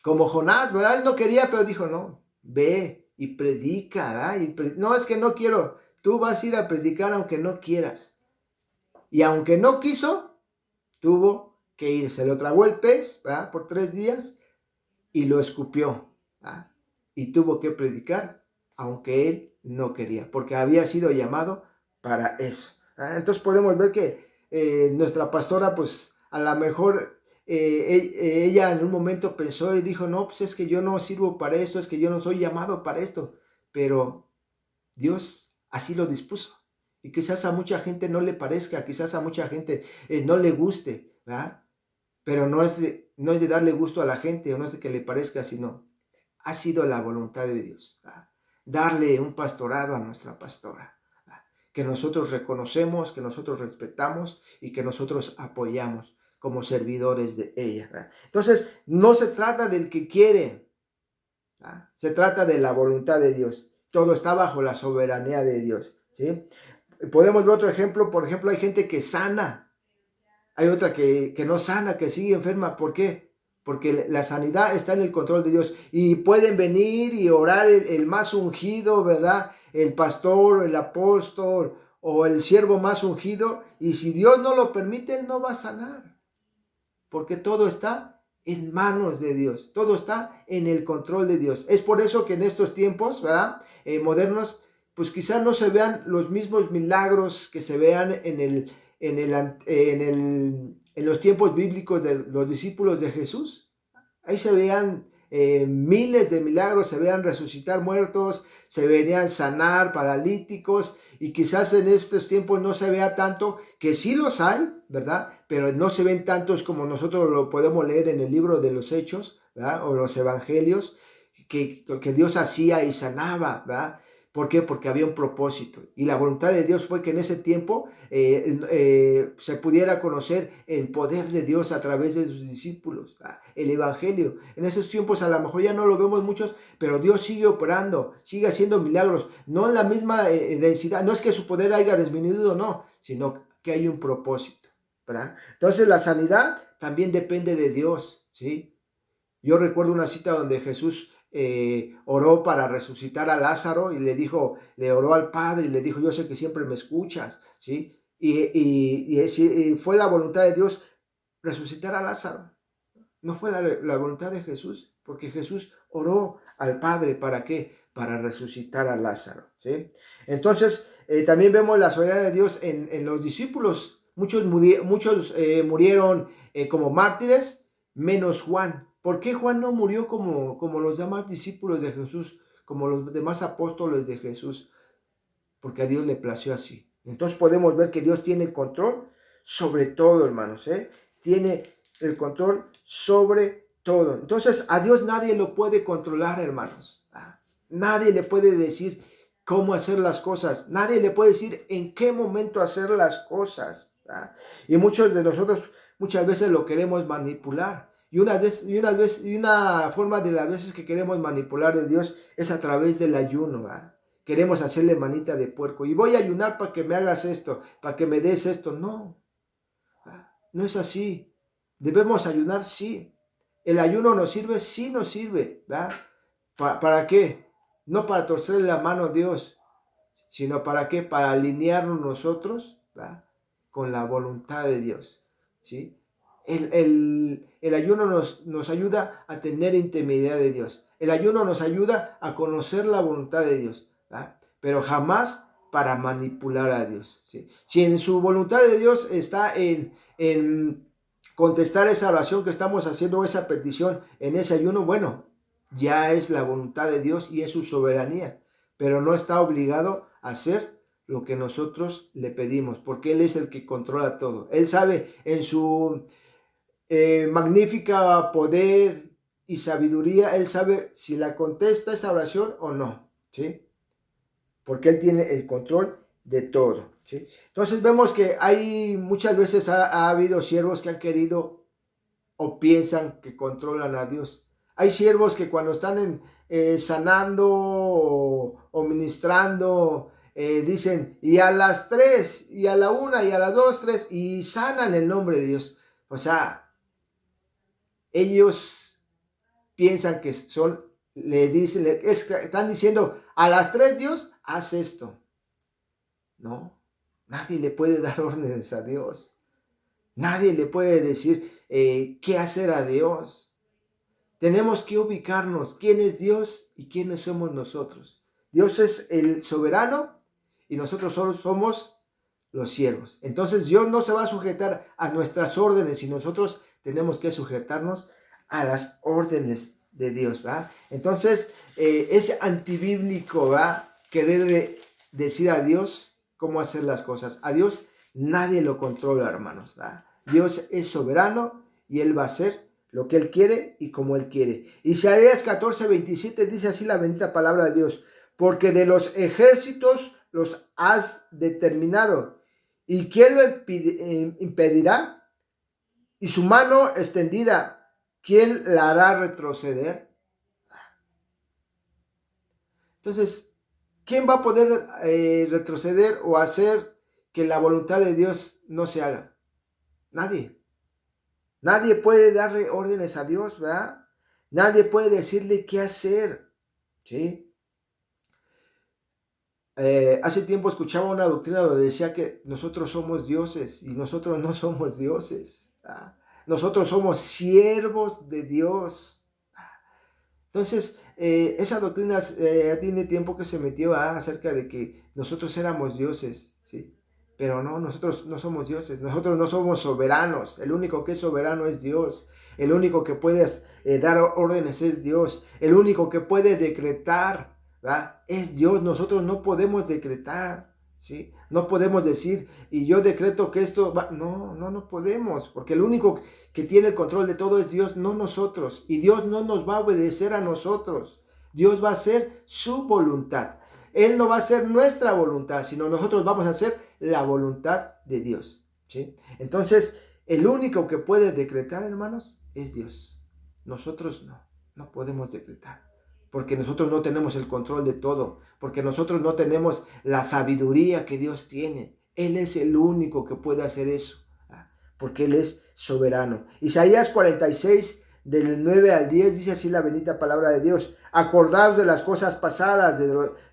Jonás, ¿verdad? Él no quería, pero dijo, no, ve y predica, ¿verdad? No, es que no quiero. Tú vas a ir a predicar aunque no quieras. Y aunque no quiso, tuvo que ir. Se lo tragó el pez, ¿verdad? Por 3 días y lo escupió, ¿verdad? Y tuvo que predicar aunque él no quería, porque había sido llamado para eso, ¿verdad? Entonces podemos ver que nuestra pastora, pues a lo mejor ella en un momento pensó y dijo, no, pues es que yo no sirvo para esto, es que yo no soy llamado para esto, pero Dios así lo dispuso. Y quizás a mucha gente no le parezca, quizás a mucha gente no le guste, ¿verdad? Pero no es de darle gusto a la gente, o no es de que le parezca, sino ha sido la voluntad de Dios, ¿verdad? Darle un pastorado a nuestra pastora, ¿verdad? Que nosotros reconocemos, que nosotros respetamos y que nosotros apoyamos como servidores de ella, ¿verdad? Entonces, no se trata del que quiere, ¿verdad? Se trata de la voluntad de Dios. Todo está bajo la soberanía de Dios, ¿sí? Podemos ver otro ejemplo. Por ejemplo, hay gente que sana, hay otra que no sana, que sigue enferma. ¿Por qué? Porque la sanidad está en el control de Dios. Y pueden venir y orar el más ungido, ¿verdad? El pastor, el apóstol o el siervo más ungido. Y si Dios no lo permite, no va a sanar. Porque todo está en manos de Dios. Todo está en el control de Dios. Es por eso que en estos tiempos, ¿verdad? Modernos, pues quizás no se vean los mismos milagros que se vean en los tiempos bíblicos de los discípulos de Jesús. Ahí se veían miles de milagros, se veían resucitar muertos, se veían sanar paralíticos, y quizás en estos tiempos no se vea tanto, que sí los hay, ¿verdad? Pero no se ven tantos como nosotros lo podemos leer en el libro de los Hechos, ¿verdad? O los Evangelios, que Dios hacía y sanaba, ¿verdad? ¿Por qué? Porque había un propósito. Y la voluntad de Dios fue que en ese tiempo se pudiera conocer el poder de Dios a través de sus discípulos, el Evangelio. En esos tiempos a lo mejor ya no lo vemos muchos, pero Dios sigue operando, sigue haciendo milagros. No en la misma densidad, no es que su poder haya disminuido, no, sino que hay un propósito, ¿verdad? Entonces la sanidad también depende de Dios, ¿sí? Yo recuerdo una cita donde Jesús oró para resucitar a Lázaro y le oró al Padre y le dijo, yo sé que siempre me escuchas, ¿sí? Y fue la voluntad de Dios resucitar a Lázaro. No fue la voluntad de Jesús, porque Jesús oró al Padre, ¿para qué? Para resucitar a Lázaro, ¿sí? Entonces, también vemos la soberanía de Dios en los discípulos. Muchos murieron como mártires, menos Juan. ¿Por qué Juan no murió como los demás discípulos de Jesús, como los demás apóstoles de Jesús? Porque a Dios le plació así. Entonces podemos ver que Dios tiene el control sobre todo, hermanos, tiene el control sobre todo. Entonces a Dios nadie lo puede controlar, hermanos. Nadie le puede decir cómo hacer las cosas. Nadie le puede decir en qué momento hacer las cosas. Y muchos de nosotros muchas veces lo queremos manipular. Y una forma de las veces que queremos manipular a Dios es a través del ayuno. Queremos hacerle manita de puerco. Y voy a ayunar para que me hagas esto, para que me des esto. No, no es así. Debemos ayunar, sí. ¿El ayuno nos sirve? Sí nos sirve. ¿Para qué? No para torcerle la mano a Dios, sino para qué? Para alinearnos nosotros con la voluntad de Dios, ¿sí? El ayuno nos ayuda a tener intimidad de Dios. El ayuno nos ayuda a conocer la voluntad de Dios, pero jamás para manipular a Dios, ¿sí? Si en su voluntad de Dios está en contestar esa oración que estamos haciendo, esa petición en ese ayuno, bueno, ya es la voluntad de Dios y es su soberanía, pero no está obligado a hacer lo que nosotros le pedimos, porque Él es el que controla todo. Él sabe en su magnífica poder y sabiduría, Él sabe si la contesta esa oración o no, ¿sí? Porque Él tiene el control de todo, ¿sí? Entonces vemos que hay muchas veces ha habido siervos que han querido o piensan que controlan a Dios. Hay siervos que cuando están sanando o ministrando, dicen, y a las 3, y a la 1, y a las 2, 3, y sanan el nombre de Dios. O sea, ellos piensan que están diciendo, a las 3 Dios, haz esto. No, nadie le puede dar órdenes a Dios. Nadie le puede decir qué hacer a Dios. Tenemos que ubicarnos quién es Dios y quiénes somos nosotros. Dios es el soberano y nosotros solo somos los siervos. Entonces Dios no se va a sujetar a nuestras órdenes y nosotros tenemos que sujetarnos a las órdenes de Dios, ¿va? Entonces es antibíblico, ¿va? Querer decir a Dios cómo hacer las cosas. A Dios nadie lo controla, hermanos, ¿va? Dios es soberano y Él va a hacer lo que Él quiere y como Él quiere. Isaías 14:27 dice así la bendita palabra de Dios: porque de los ejércitos los has determinado, ¿y quién lo impedirá? Y su mano extendida, ¿quién la hará retroceder? Entonces, ¿quién va a poder retroceder o hacer que la voluntad de Dios no se haga? Nadie. Nadie puede darle órdenes a Dios, ¿verdad? Nadie puede decirle qué hacer, ¿sí? Hace tiempo escuchaba una doctrina donde decía que nosotros somos dioses y nosotros no somos dioses, ¿verdad? Nosotros somos siervos de Dios. Entonces, esa doctrina tiene tiempo que se metió acerca de que nosotros éramos dioses, ¿sí? Pero no, nosotros no somos dioses, nosotros no somos soberanos. El único que es soberano es Dios. El único que puede dar órdenes es Dios. El único que puede decretar, ¿verdad? Es Dios. Nosotros no podemos decretar, ¿sí? No podemos decir, y yo decreto que esto va. No podemos, porque el único que tiene el control de todo es Dios, no nosotros. Y Dios no nos va a obedecer a nosotros. Dios va a hacer su voluntad. Él no va a hacer nuestra voluntad, sino nosotros vamos a hacer la voluntad de Dios, ¿sí? Entonces, el único que puede decretar, hermanos, es Dios. Nosotros no podemos decretar, porque nosotros no tenemos el control de todo, porque nosotros no tenemos la sabiduría que Dios tiene. Él es el único que puede hacer eso, porque Él es soberano. Isaías 46, del 9 al 10, dice así la bendita palabra de Dios. Acordaos de las cosas pasadas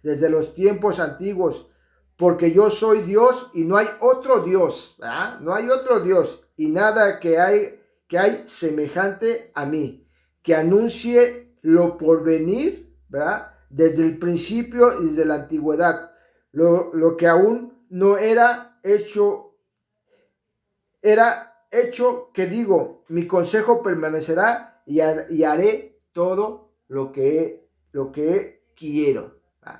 desde los tiempos antiguos, porque yo soy Dios y no hay otro Dios, ¿verdad? No hay otro Dios y nada que hay semejante a mí, que anuncie lo por venir, ¿verdad? Desde el principio y desde la antigüedad, lo que aún no era hecho que digo, mi consejo permanecerá y haré todo lo que quiero.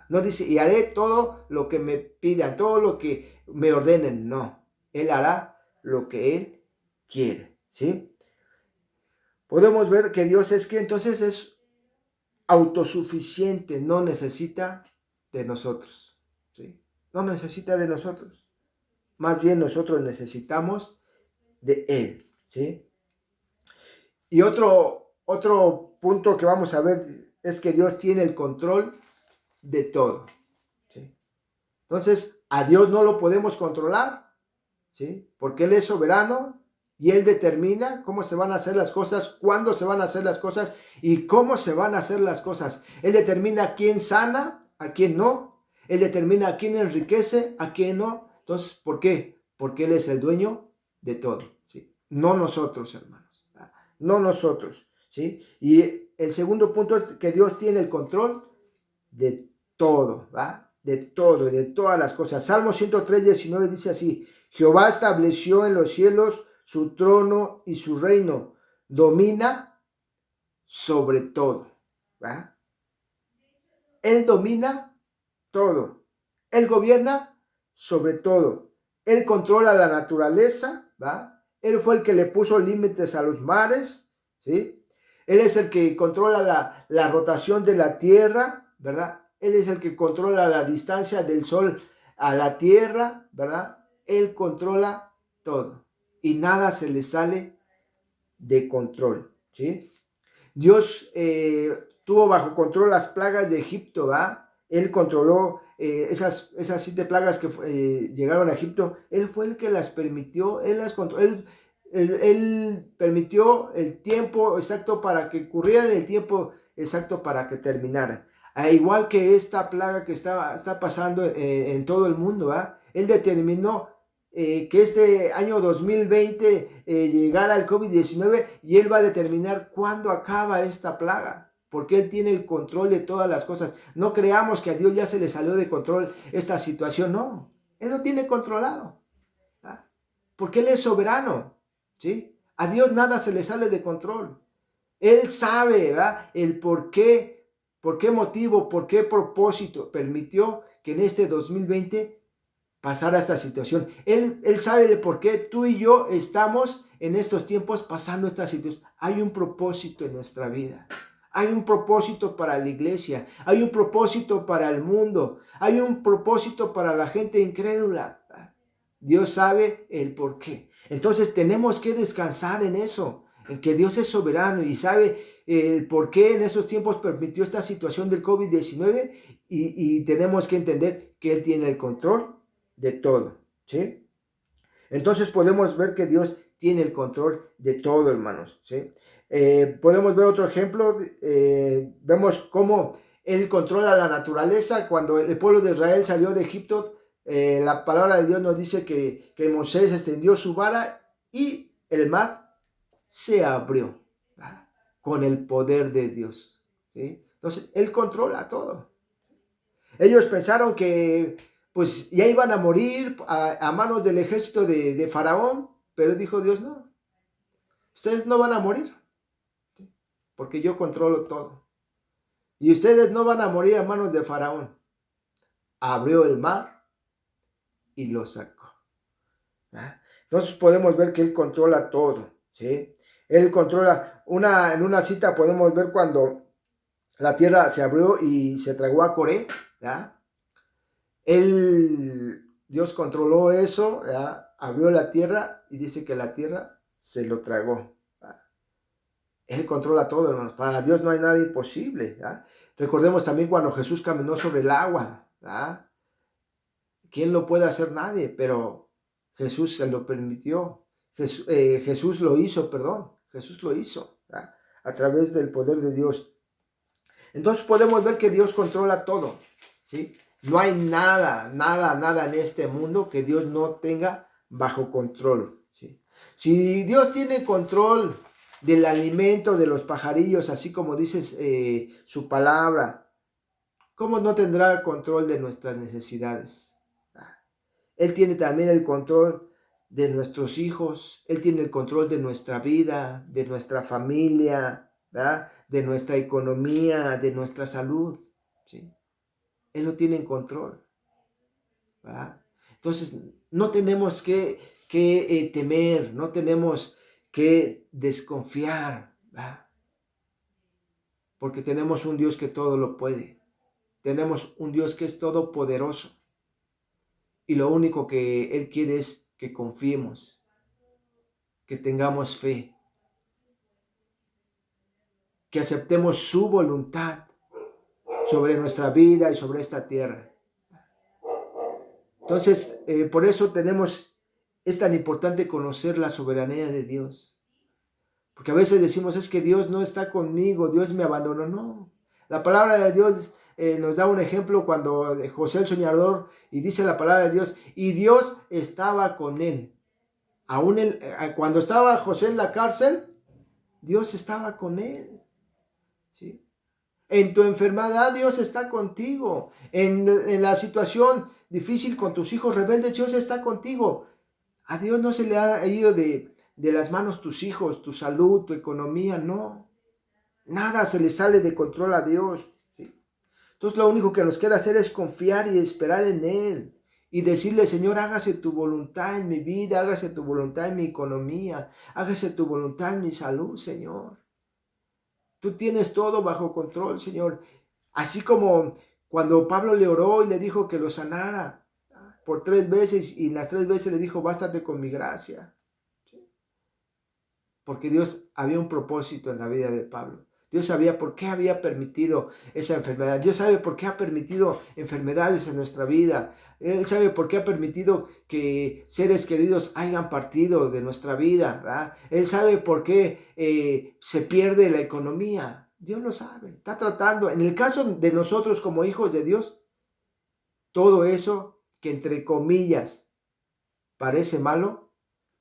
No dice, y haré todo lo que me pidan, todo lo que me ordenen. No, Él hará lo que Él quiere, ¿sí? Podemos ver que Dios entonces es autosuficiente, no necesita de nosotros, ¿sí? No necesita de nosotros. Más bien nosotros necesitamos de Él, ¿sí? Y otro punto que vamos a ver es que Dios tiene el control de todo, ¿sí? Entonces, a Dios no lo podemos controlar, ¿sí? Porque Él es soberano y Él determina cómo se van a hacer las cosas, cuándo se van a hacer las cosas y cómo se van a hacer las cosas. Él determina a quién sana, a quién no. Él determina a quién enriquece, a quién no. Entonces, ¿por qué? Porque Él es el dueño de todo, ¿sí? No nosotros, hermanos, no nosotros, ¿sí? Y el segundo punto es que Dios tiene el control de todo, ¿va? De todo, de todas las cosas. Salmo 103:19 dice así: Jehová estableció en los cielos su trono y su reino, domina sobre todo, ¿va? Él domina todo, Él gobierna sobre todo, Él controla la naturaleza, ¿va? Él fue el que le puso límites a los mares, ¿sí? Él es el que controla la rotación de la tierra, ¿verdad? Él es el que controla la distancia del sol a la tierra, ¿verdad? Él controla todo y nada se le sale de control, ¿sí? Dios tuvo bajo control las plagas de Egipto, ¿va? Él controló esas 7 plagas que llegaron a Egipto. Él fue el que las permitió, Él las controló, Él permitió el tiempo exacto para que ocurrieran, el tiempo exacto para que terminaran. Igual que esta plaga que está pasando en todo el mundo, ¿va? Él determinó que este año 2020 llegara el COVID-19 y Él va a determinar cuándo acaba esta plaga, porque Él tiene el control de todas las cosas. No creamos que a Dios ya se le salió de control esta situación, no, Él lo tiene controlado, ¿ah? Porque Él es soberano, ¿sí? A Dios nada se le sale de control. Él sabe, ¿verdad? El por qué motivo, por qué propósito permitió que en este 2020 pasara esta situación. Él sabe el por qué tú y yo estamos en estos tiempos pasando esta situación. Hay un propósito en nuestra vida. Hay un propósito para la iglesia. Hay un propósito para el mundo. Hay un propósito para la gente incrédula. Dios sabe el por qué. Entonces tenemos que descansar en eso, en que Dios es soberano y sabe el por qué en esos tiempos permitió esta situación del COVID-19 y tenemos que entender que Él tiene el control de todo, ¿sí? Entonces podemos ver que Dios tiene el control de todo, hermanos, ¿sí? Podemos ver otro ejemplo, vemos cómo Él controla la naturaleza. Cuando el pueblo de Israel salió de Egipto, la palabra de Dios nos dice que Moisés extendió su vara y el mar se abrió, ¿verdad? Con el poder de Dios, ¿sí? Entonces Él controla todo. Ellos pensaron que pues ya iban a morir a manos del ejército de Faraón, pero dijo Dios: no, ustedes no van a morir, porque yo controlo todo. Y ustedes no van a morir a manos de Faraón. Abrió el mar y lo sacó. Entonces podemos ver que Él controla todo, ¿sí? Él controla, en una cita podemos ver cuando la tierra se abrió y se tragó a Coré, ¿ya? Dios controló eso, ¿ya? Abrió la tierra y dice que la tierra se lo tragó, ¿ya? Él controla todo, hermanos. Para Dios no hay nada imposible, ¿ya? Recordemos también cuando Jesús caminó sobre el agua, ¿ya? ¿Quién lo puede hacer? Nadie, pero Jesús se lo permitió. Jesús lo hizo, Jesús lo hizo, ¿ya? a través del poder de Dios. Entonces podemos ver que Dios controla todo, ¿sí? No hay nada en este mundo que Dios no tenga bajo control, ¿sí? Si Dios tiene control del alimento de los pajarillos, así como dice su palabra, ¿cómo no tendrá control de nuestras necesidades? Él tiene también el control de nuestros hijos, Él tiene el control de nuestra vida, de nuestra familia, ¿verdad? De nuestra economía, de nuestra salud, ¿sí? Él lo tiene en control, ¿verdad? Entonces, no tenemos que temer, no tenemos que desconfiar, ¿verdad? Porque tenemos un Dios que todo lo puede. Tenemos un Dios que es todopoderoso. Y lo único que Él quiere es que confiemos, que tengamos fe, que aceptemos su voluntad sobre nuestra vida y sobre esta tierra. Entonces, por eso es tan importante conocer la soberanía de Dios. Porque a veces decimos, es que Dios no está conmigo, Dios me abandonó. No, la palabra de Dios nos da un ejemplo cuando José el soñador, y dice la palabra de Dios, y Dios estaba con él. Aún cuando estaba José en la cárcel, Dios estaba con él, ¿sí? En tu enfermedad Dios está contigo. En la situación difícil con tus hijos rebeldes, Dios está contigo. A Dios no se le ha ido de las manos tus hijos, tu salud, tu economía, no. Nada se le sale de control a Dios, ¿sí? Entonces lo único que nos queda hacer es confiar y esperar en Él. Y decirle, Señor, hágase tu voluntad en mi vida, hágase tu voluntad en mi economía, hágase tu voluntad en mi salud, Señor. Tú tienes todo bajo control, Señor. Así como cuando Pablo le oró y le dijo que lo sanara por 3 veces, y en las 3 veces le dijo, bástate con mi gracia. Porque Dios había un propósito en la vida de Pablo. Dios sabía por qué había permitido esa enfermedad. Dios sabe por qué ha permitido enfermedades en nuestra vida. Él sabe por qué ha permitido que seres queridos hayan partido de nuestra vida, ¿verdad? Él sabe por qué se pierde la economía. Dios lo sabe, está tratando. En el caso de nosotros como hijos de Dios, todo eso que entre comillas parece malo,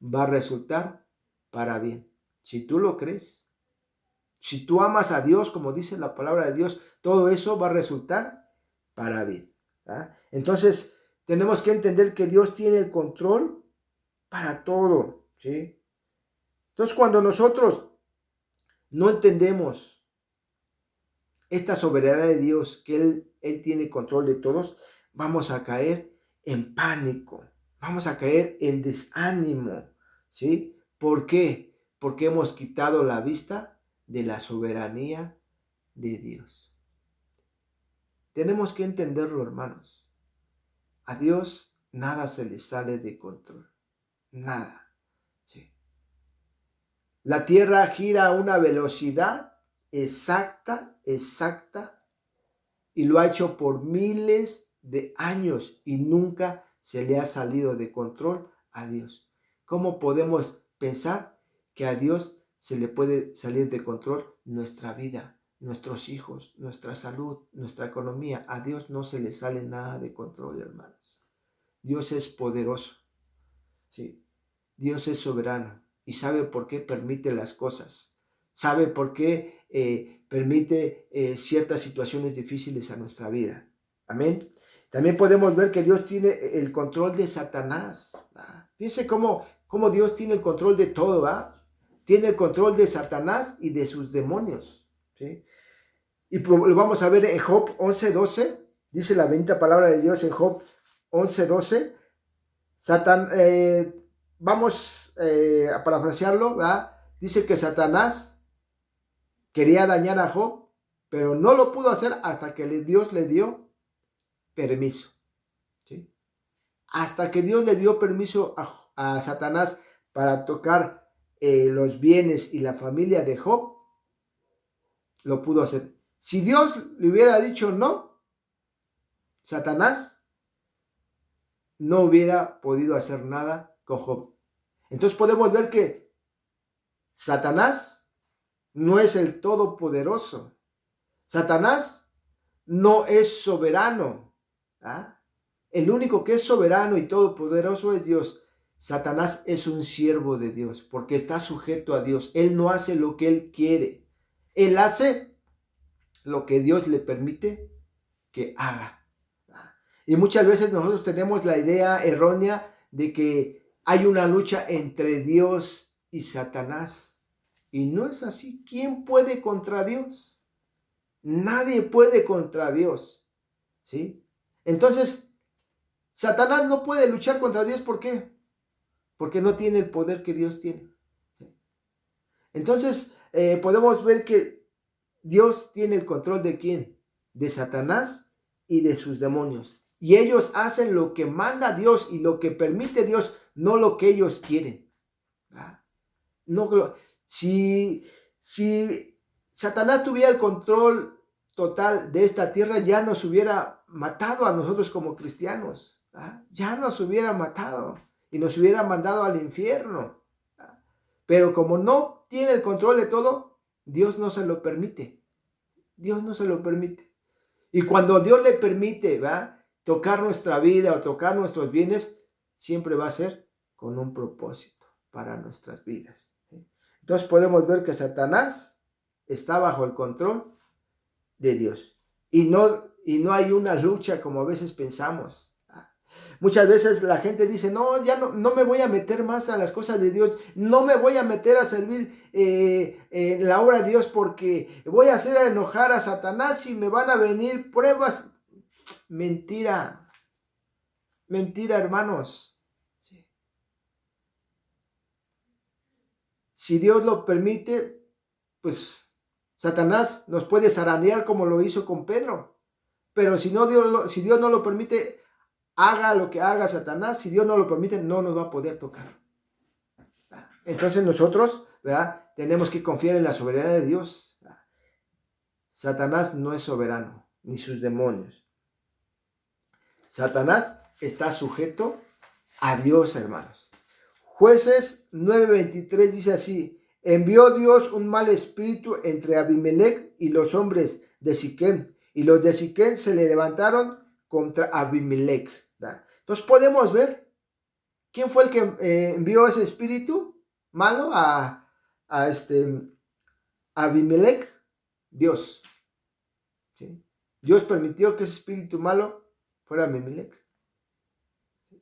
va a resultar para bien. Si tú lo crees, si tú amas a Dios, como dice la palabra de Dios, todo eso va a resultar para bien, ¿verdad? Entonces, tenemos que entender que Dios tiene el control para todo, ¿sí? Entonces, cuando nosotros no entendemos esta soberanía de Dios, que Él tiene control de todos, vamos a caer en pánico, vamos a caer en desánimo, ¿sí? ¿Por qué? Porque hemos quitado la vista de la soberanía de Dios. Tenemos que entenderlo, hermanos. A Dios nada se le sale de control. Nada. ¿Sí? La tierra gira a una velocidad exacta, y lo ha hecho por miles de años y nunca se le ha salido de control a Dios. ¿Cómo podemos pensar que a Dios se le puede salir de control nuestra vida, nuestros hijos, nuestra salud, nuestra economía? A Dios no se le sale nada de control, hermanos. Dios es poderoso, ¿sí? Dios es soberano y sabe por qué permite las cosas. Sabe por qué permite ciertas situaciones difíciles a nuestra vida. Amén. También podemos ver que Dios tiene el control de Satanás. Fíjense cómo Dios tiene el control de todo, ¿verdad? Tiene el control de Satanás y de sus demonios, ¿sí? Y lo vamos a ver en Job 11:12. Dice la bendita palabra de Dios en Job 11:12. Vamos a parafrasearlo, ¿verdad? Dice que Satanás quería dañar a Job, pero no lo pudo hacer hasta que Dios le dio permiso, ¿sí? Hasta que Dios le dio permiso a Satanás para tocar los bienes y la familia de Job, lo pudo hacer. Si Dios le hubiera dicho no, Satanás no hubiera podido hacer nada con Job. Entonces podemos ver que Satanás no es el todopoderoso. Satanás no es soberano. ¿Ah? El único que es soberano y todopoderoso es Dios. Satanás es un siervo de Dios porque está sujeto a Dios. Él no hace lo que él quiere. Él hace lo que Dios le permite que haga. Y muchas veces nosotros tenemos la idea errónea de que hay una lucha entre Dios y Satanás. Y no es así. ¿Quién puede contra Dios? Nadie puede contra Dios. ¿Sí? Entonces, Satanás no puede luchar contra Dios. ¿Por qué? Porque no tiene el poder que Dios tiene. ¿Sí? Entonces, podemos ver que Dios tiene el control ¿de quién? De Satanás y de sus demonios. Y ellos hacen lo que manda Dios y lo que permite Dios, no lo que ellos quieren. ¿Verdad? No, si Satanás tuviera el control total de esta tierra, ya nos hubiera matado a nosotros como cristianos. ¿Verdad? Ya nos hubiera matado y nos hubiera mandado al infierno. ¿Verdad? Pero como no tiene el control de todo, Dios no se lo permite. Dios no se lo permite. Y cuando Dios le permite, ¿va?, tocar nuestra vida o tocar nuestros bienes, siempre va a ser con un propósito para nuestras vidas. Entonces podemos ver que Satanás está bajo el control de Dios. Y no hay una lucha como a veces pensamos. Muchas veces la gente dice, no, ya no me voy a meter más a las cosas de Dios, no me voy a meter a servir en la obra de Dios porque voy a hacer enojar a Satanás y me van a venir pruebas. Mentira, mentira, hermanos. Sí. Si Dios lo permite, pues Satanás nos puede zarandear como lo hizo con Pedro. Pero si Dios no lo permite, haga lo que haga Satanás, si Dios no lo permite, no nos va a poder tocar. Entonces nosotros, ¿verdad?, tenemos que confiar en la soberanía de Dios. Satanás no es soberano, ni sus demonios. Satanás está sujeto a Dios, hermanos. Jueces 9:23 dice así: envió Dios un mal espíritu entre Abimelech y los hombres de Siquem, y los de Siquem se le levantaron contra Abimelech. ¿Verdad? Entonces podemos ver quién fue el que envió ese espíritu malo a Abimelech. Dios. ¿Sí? Dios permitió que ese espíritu malo fuera Abimelech.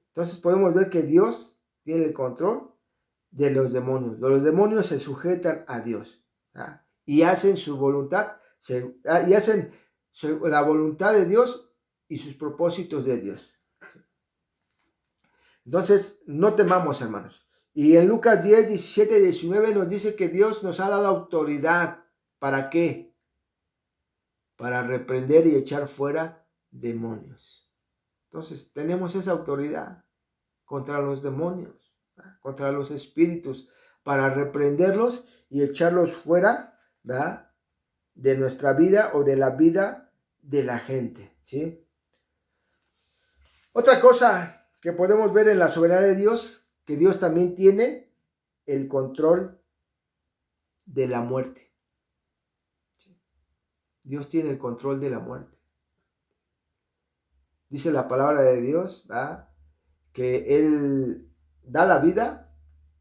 Entonces podemos ver que Dios tiene el control de los demonios. Los demonios se sujetan a Dios, ¿verdad?, y hacen su voluntad, y hacen la voluntad de Dios y sus propósitos de Dios. Entonces, no temamos, hermanos. Y en Lucas 10, 17 y 19 nos dice que Dios nos ha dado autoridad. ¿Para qué? Para reprender y echar fuera demonios. Entonces, tenemos esa autoridad contra los demonios, ¿verdad?, contra los espíritus, para reprenderlos y echarlos fuera, ¿verdad?, de nuestra vida o de la vida de la gente, ¿sí? Otra cosa que podemos ver en la soberanía de Dios, que Dios también tiene el control de la muerte. ¿Sí? Dios tiene el control de la muerte. Dice la palabra de Dios, ¿verdad?, que Él da la vida,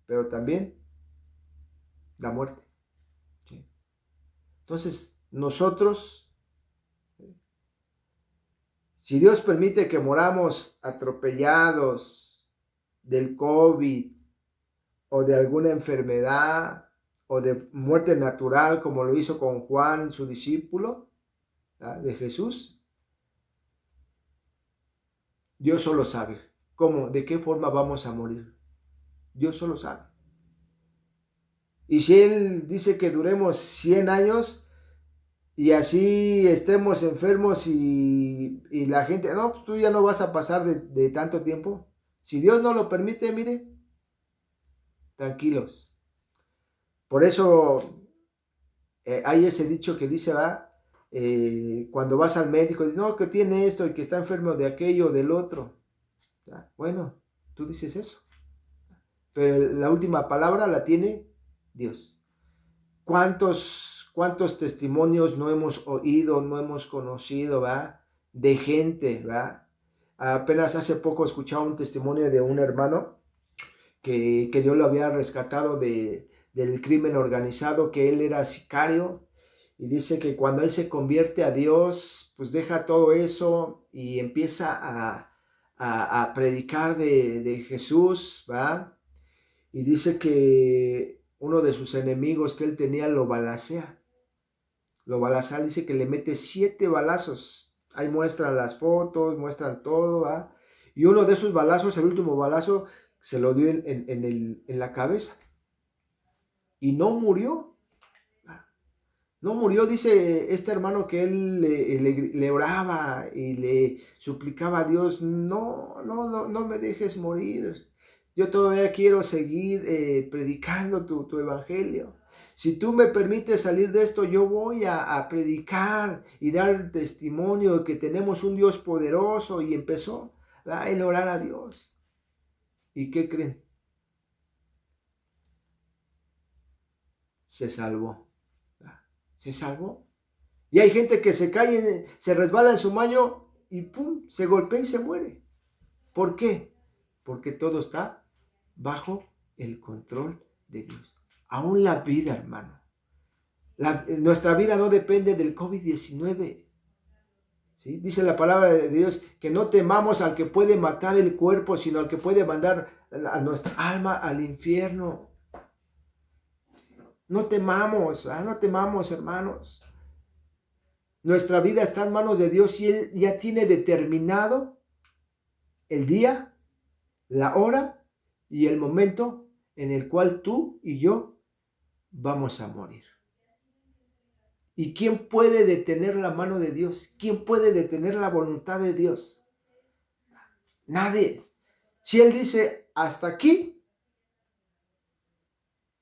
pero también la muerte. ¿Sí? Entonces, nosotros, si Dios permite que moramos atropellados del COVID o de alguna enfermedad o de muerte natural, como lo hizo con Juan, su discípulo, ¿verdad?, de Jesús, Dios solo sabe cómo, de qué forma vamos a morir. Dios solo sabe. Y si Él dice que duremos 100 años y así estemos enfermos y la gente, no, pues tú ya no vas a pasar de tanto tiempo. Si Dios no lo permite, mire, tranquilos. Por eso hay ese dicho que dice, cuando vas al médico, dice, no, que tiene esto y que está enfermo de aquello o del otro. Bueno, tú dices eso, pero la última palabra la tiene Dios. ¿Cuántos testimonios no hemos oído, no hemos conocido, ¿va? De gente, ¿va? Apenas hace poco escuchaba un testimonio de un hermano que Dios lo había rescatado del crimen organizado, que él era sicario, y dice que cuando él se convierte a Dios, pues deja todo eso y empieza a predicar de Jesús, ¿va? Y dice que uno de sus enemigos que él tenía lo balacea, dice que le mete 7 balazos, ahí muestran las fotos, muestran todo, ¿va? Y uno de esos balazos, el último balazo, se lo dio en la cabeza. Y no murió. No murió, dice este hermano que él le oraba y le suplicaba a Dios, no me dejes morir. Yo todavía quiero seguir predicando tu evangelio. Si tú me permites salir de esto, yo voy a predicar y dar testimonio de que tenemos un Dios poderoso. Y empezó a orar a Dios. ¿Y qué creen? Se salvó. Se salvó. Y hay gente que se cae, se resbala en su baño y pum, se golpea y se muere. ¿Por qué? Porque todo está bajo el control de Dios. Aún la vida, hermano. Nuestra vida no depende del COVID-19. ¿Sí? Dice la palabra de Dios que no temamos al que puede matar el cuerpo, sino al que puede mandar a nuestra alma al infierno. No temamos, no temamos, hermanos. Nuestra vida está en manos de Dios y Él ya tiene determinado el día, la hora y el momento en el cual tú y yo vamos a morir. ¿Y quién puede detener la mano de Dios? ¿Quién puede detener la voluntad de Dios? Nadie. Si Él dice hasta aquí,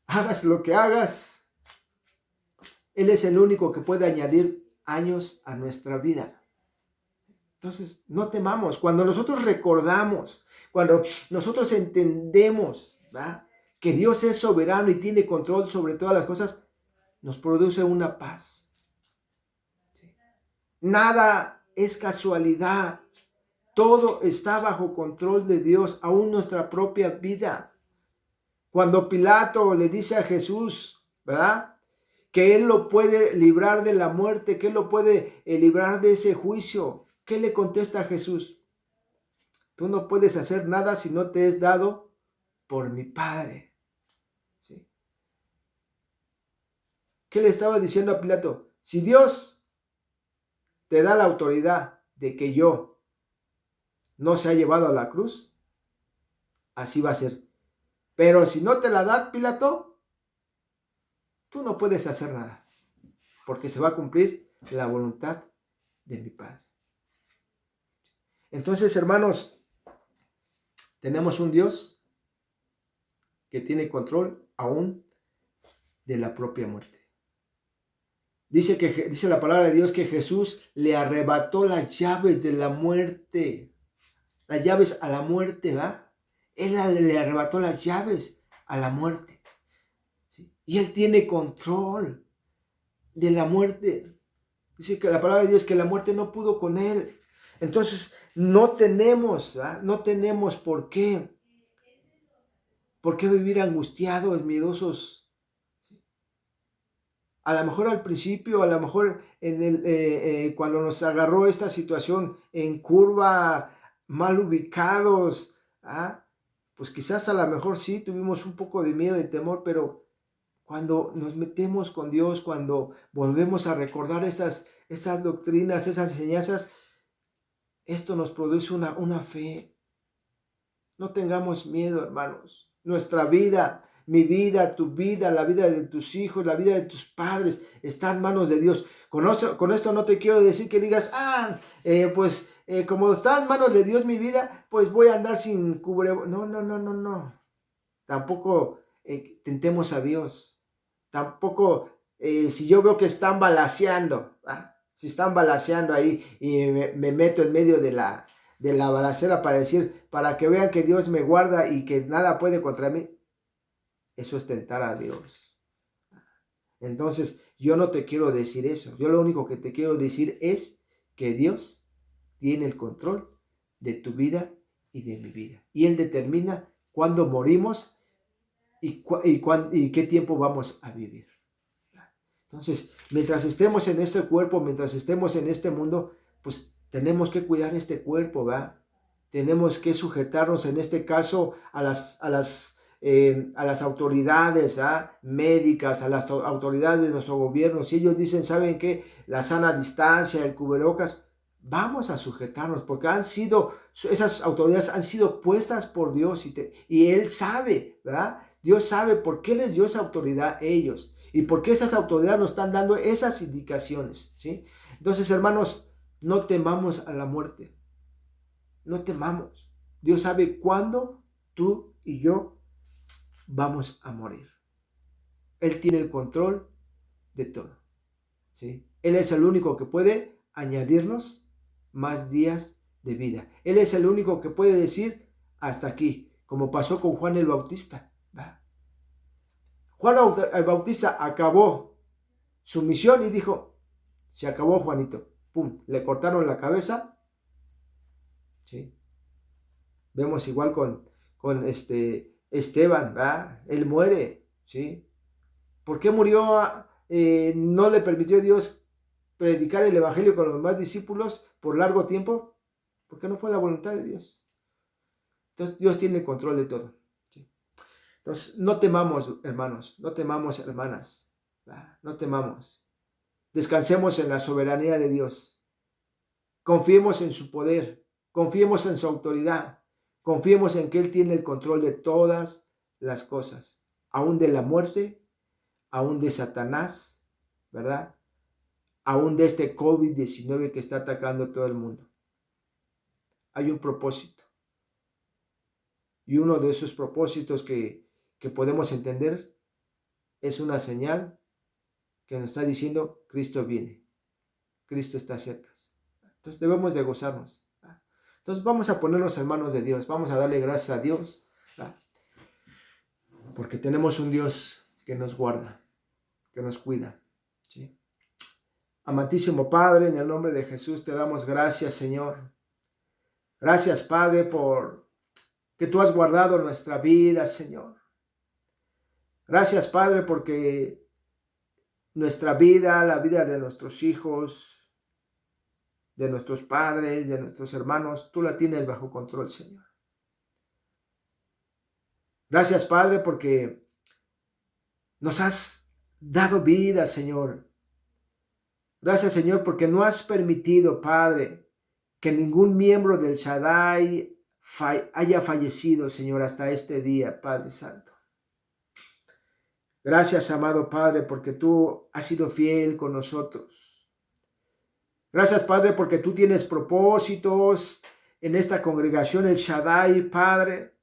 hagas lo que hagas, Él es el único que puede añadir años a nuestra vida. Entonces, no temamos. Cuando nosotros recordamos, cuando nosotros entendemos, ¿va?, que Dios es soberano y tiene control sobre todas las cosas, nos produce una paz. ¿Sí? Nada es casualidad. Todo está bajo control de Dios, aún nuestra propia vida. Cuando Pilato le dice a Jesús, ¿verdad?, que Él lo puede librar de la muerte, que Él lo puede librar de ese juicio, ¿qué le contesta a Jesús? Tú no puedes hacer nada si no te es dado por mi Padre. ¿Sí? ¿Qué le estaba diciendo a Pilato? Si Dios te da la autoridad de que yo no sea llevado a la cruz, así va a ser. Pero si no te la da, Pilato, tú no puedes hacer nada, porque se va a cumplir la voluntad de mi Padre. Entonces, hermanos, tenemos un Dios que tiene control aún de la propia muerte. Dice la palabra de Dios que Jesús le arrebató las llaves de la muerte, las llaves a la muerte, ¿va? Él le arrebató las llaves a la muerte. Y Él tiene control de la muerte. Dice que la palabra de Dios que la muerte no pudo con Él. Entonces no tenemos por qué vivir angustiados, miedosos. A lo mejor al principio, a lo mejor cuando nos agarró esta situación en curva, mal ubicados, pues quizás a lo mejor sí tuvimos un poco de miedo y temor, pero cuando nos metemos con Dios, cuando volvemos a recordar esas doctrinas, esas enseñanzas, esto nos produce una fe. No tengamos miedo, hermanos. Nuestra vida, mi vida, tu vida, la vida de tus hijos, la vida de tus padres, está en manos de Dios. Con esto no te quiero decir que digas, como está en manos de Dios mi vida, pues voy a andar sin cubrebocas. No. Tampoco tentemos a Dios. Tampoco, si yo veo que están balaceando, si están balaceando ahí y me meto en medio de la balacera para que vean que Dios me guarda y que nada puede contra mí, eso es tentar a Dios. Entonces, yo no te quiero decir eso. Yo lo único que te quiero decir es que Dios tiene el control de tu vida y de mi vida. Y Él determina cuándo morimos y qué tiempo vamos a vivir. Entonces, mientras estemos en este cuerpo, mientras estemos en este mundo, pues tenemos que cuidar este cuerpo, ¿verdad? Tenemos que sujetarnos, en este caso, a las autoridades médicas, a las autoridades de nuestro gobierno. Si ellos dicen, ¿saben qué? La sana distancia, el cubrebocas, vamos a sujetarnos, porque esas autoridades han sido puestas por Dios y Él sabe, ¿verdad? Dios sabe por qué les dio esa autoridad a ellos y por qué esas autoridades nos están dando esas indicaciones, ¿sí? Entonces, hermanos, no temamos a la muerte. No temamos. Dios sabe cuándo tú y yo vamos a morir. Él tiene el control de todo, ¿sí? Él es el único que puede añadirnos más días de vida. Él es el único que puede decir hasta aquí, como pasó con Juan el Bautista. Juan el Bautista acabó su misión y dijo, se acabó, Juanito. Pum, le cortaron la cabeza. ¿Sí? Vemos igual con Esteban, ¿verdad? Él muere, ¿sí? ¿Por qué murió? No le permitió Dios predicar el evangelio con los demás discípulos por largo tiempo, porque no fue la voluntad de Dios. Entonces Dios tiene el control de todo, ¿sí? Entonces no temamos, hermanos, no temamos, hermanas, ¿verdad? No temamos. Descansemos en la soberanía de Dios. Confiemos en su poder, confiemos en su autoridad. Confiemos en que Él tiene el control de todas las cosas, aún de la muerte, aún de Satanás, ¿verdad? Aún de este COVID-19 que está atacando a todo el mundo. Hay un propósito. Y uno de esos propósitos que podemos entender es una señal que nos está diciendo, Cristo viene. Cristo está cerca. Entonces debemos de gozarnos. Entonces vamos a ponernos en manos de Dios, vamos a darle gracias a Dios, ¿verdad? Porque tenemos un Dios que nos guarda, que nos cuida, ¿sí? Amantísimo Padre, en el nombre de Jesús te damos gracias, Señor. Gracias, Padre, por que tú has guardado nuestra vida, Señor. Gracias, Padre, porque nuestra vida, la vida de nuestros hijos, de nuestros padres, de nuestros hermanos, tú la tienes bajo control, Señor. Gracias, Padre, porque nos has dado vida, Señor. Gracias, Señor, porque no has permitido, Padre, que ningún miembro del Shaddai haya fallecido, Señor, hasta este día, Padre Santo. Gracias, amado Padre, porque tú has sido fiel con nosotros. Gracias, Padre, porque tú tienes propósitos en esta congregación, el Shaddai, Padre.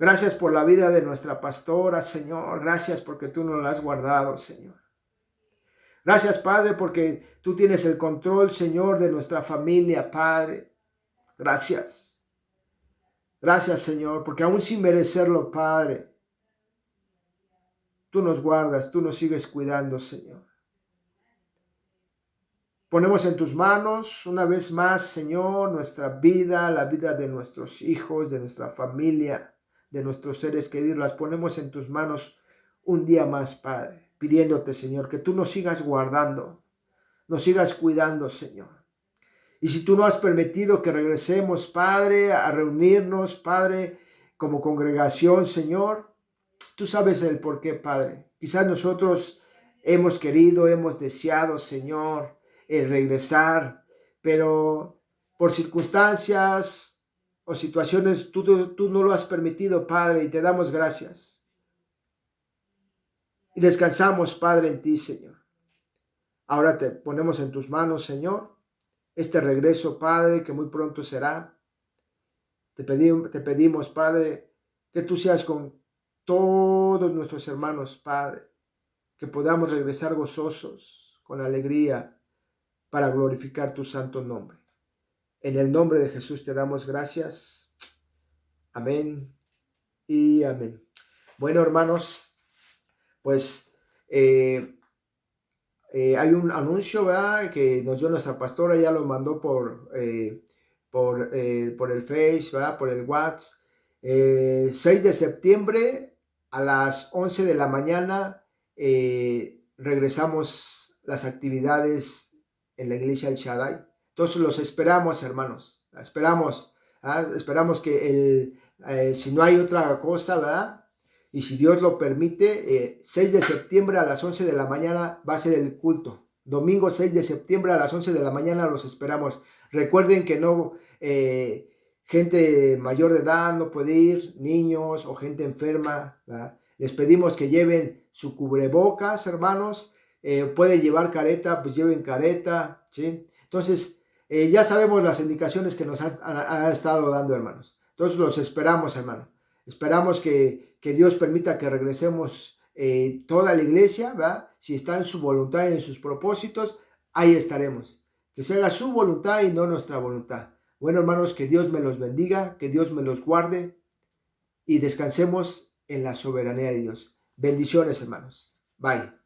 Gracias por la vida de nuestra pastora, Señor. Gracias porque tú nos la has guardado, Señor. Gracias, Padre, porque tú tienes el control, Señor, de nuestra familia, Padre. Gracias. Gracias, Señor, porque aún sin merecerlo, Padre, tú nos guardas, tú nos sigues cuidando, Señor. Ponemos en tus manos una vez más, Señor, nuestra vida, la vida de nuestros hijos, de nuestra familia, de nuestros seres queridos. Las ponemos en tus manos un día más, Padre, pidiéndote, Señor, que tú nos sigas guardando, nos sigas cuidando, Señor. Y si tú no has permitido que regresemos, Padre, a reunirnos, Padre, como congregación, Señor, tú sabes el por qué, Padre. Quizás nosotros hemos querido, hemos deseado, Señor, el regresar, pero por circunstancias o situaciones tú no lo has permitido, Padre, y te damos gracias. Y descansamos, Padre, en ti, Señor. Ahora te ponemos en tus manos, Señor, este regreso, Padre, que muy pronto será. Te pedimos, Padre, que tú seas con todos nuestros hermanos, Padre, que podamos regresar gozosos, con alegría, para glorificar tu santo nombre. En el nombre de Jesús te damos gracias. Amén y amén. Bueno, hermanos, pues hay un anuncio, ¿verdad?, que nos dio nuestra pastora, ya lo mandó por el Face, ¿verdad?, por el WhatsApp. 6 de septiembre a las 11 de la mañana regresamos las actividades en la iglesia El Shaddai. Entonces los esperamos, hermanos. Esperamos que si no hay otra cosa, ¿verdad?, y si Dios lo permite, 6 de septiembre a las 11 de la mañana va a ser el culto. Domingo 6 de septiembre a las 11 de la mañana los esperamos. Recuerden que no, gente mayor de edad no puede ir, niños o gente enferma, ¿verdad? Les pedimos que lleven su cubrebocas, hermanos. Pueden llevar careta, pues lleven careta, ¿sí? Entonces, ya sabemos las indicaciones que nos ha estado dando, hermanos. Entonces los esperamos, hermano. Esperamos que Dios permita que regresemos toda la iglesia, ¿verdad? Si está en su voluntad y en sus propósitos, ahí estaremos. Que se haga su voluntad y no nuestra voluntad. Bueno, hermanos, que Dios me los bendiga, que Dios me los guarde y descansemos en la soberanía de Dios. Bendiciones, hermanos. Bye.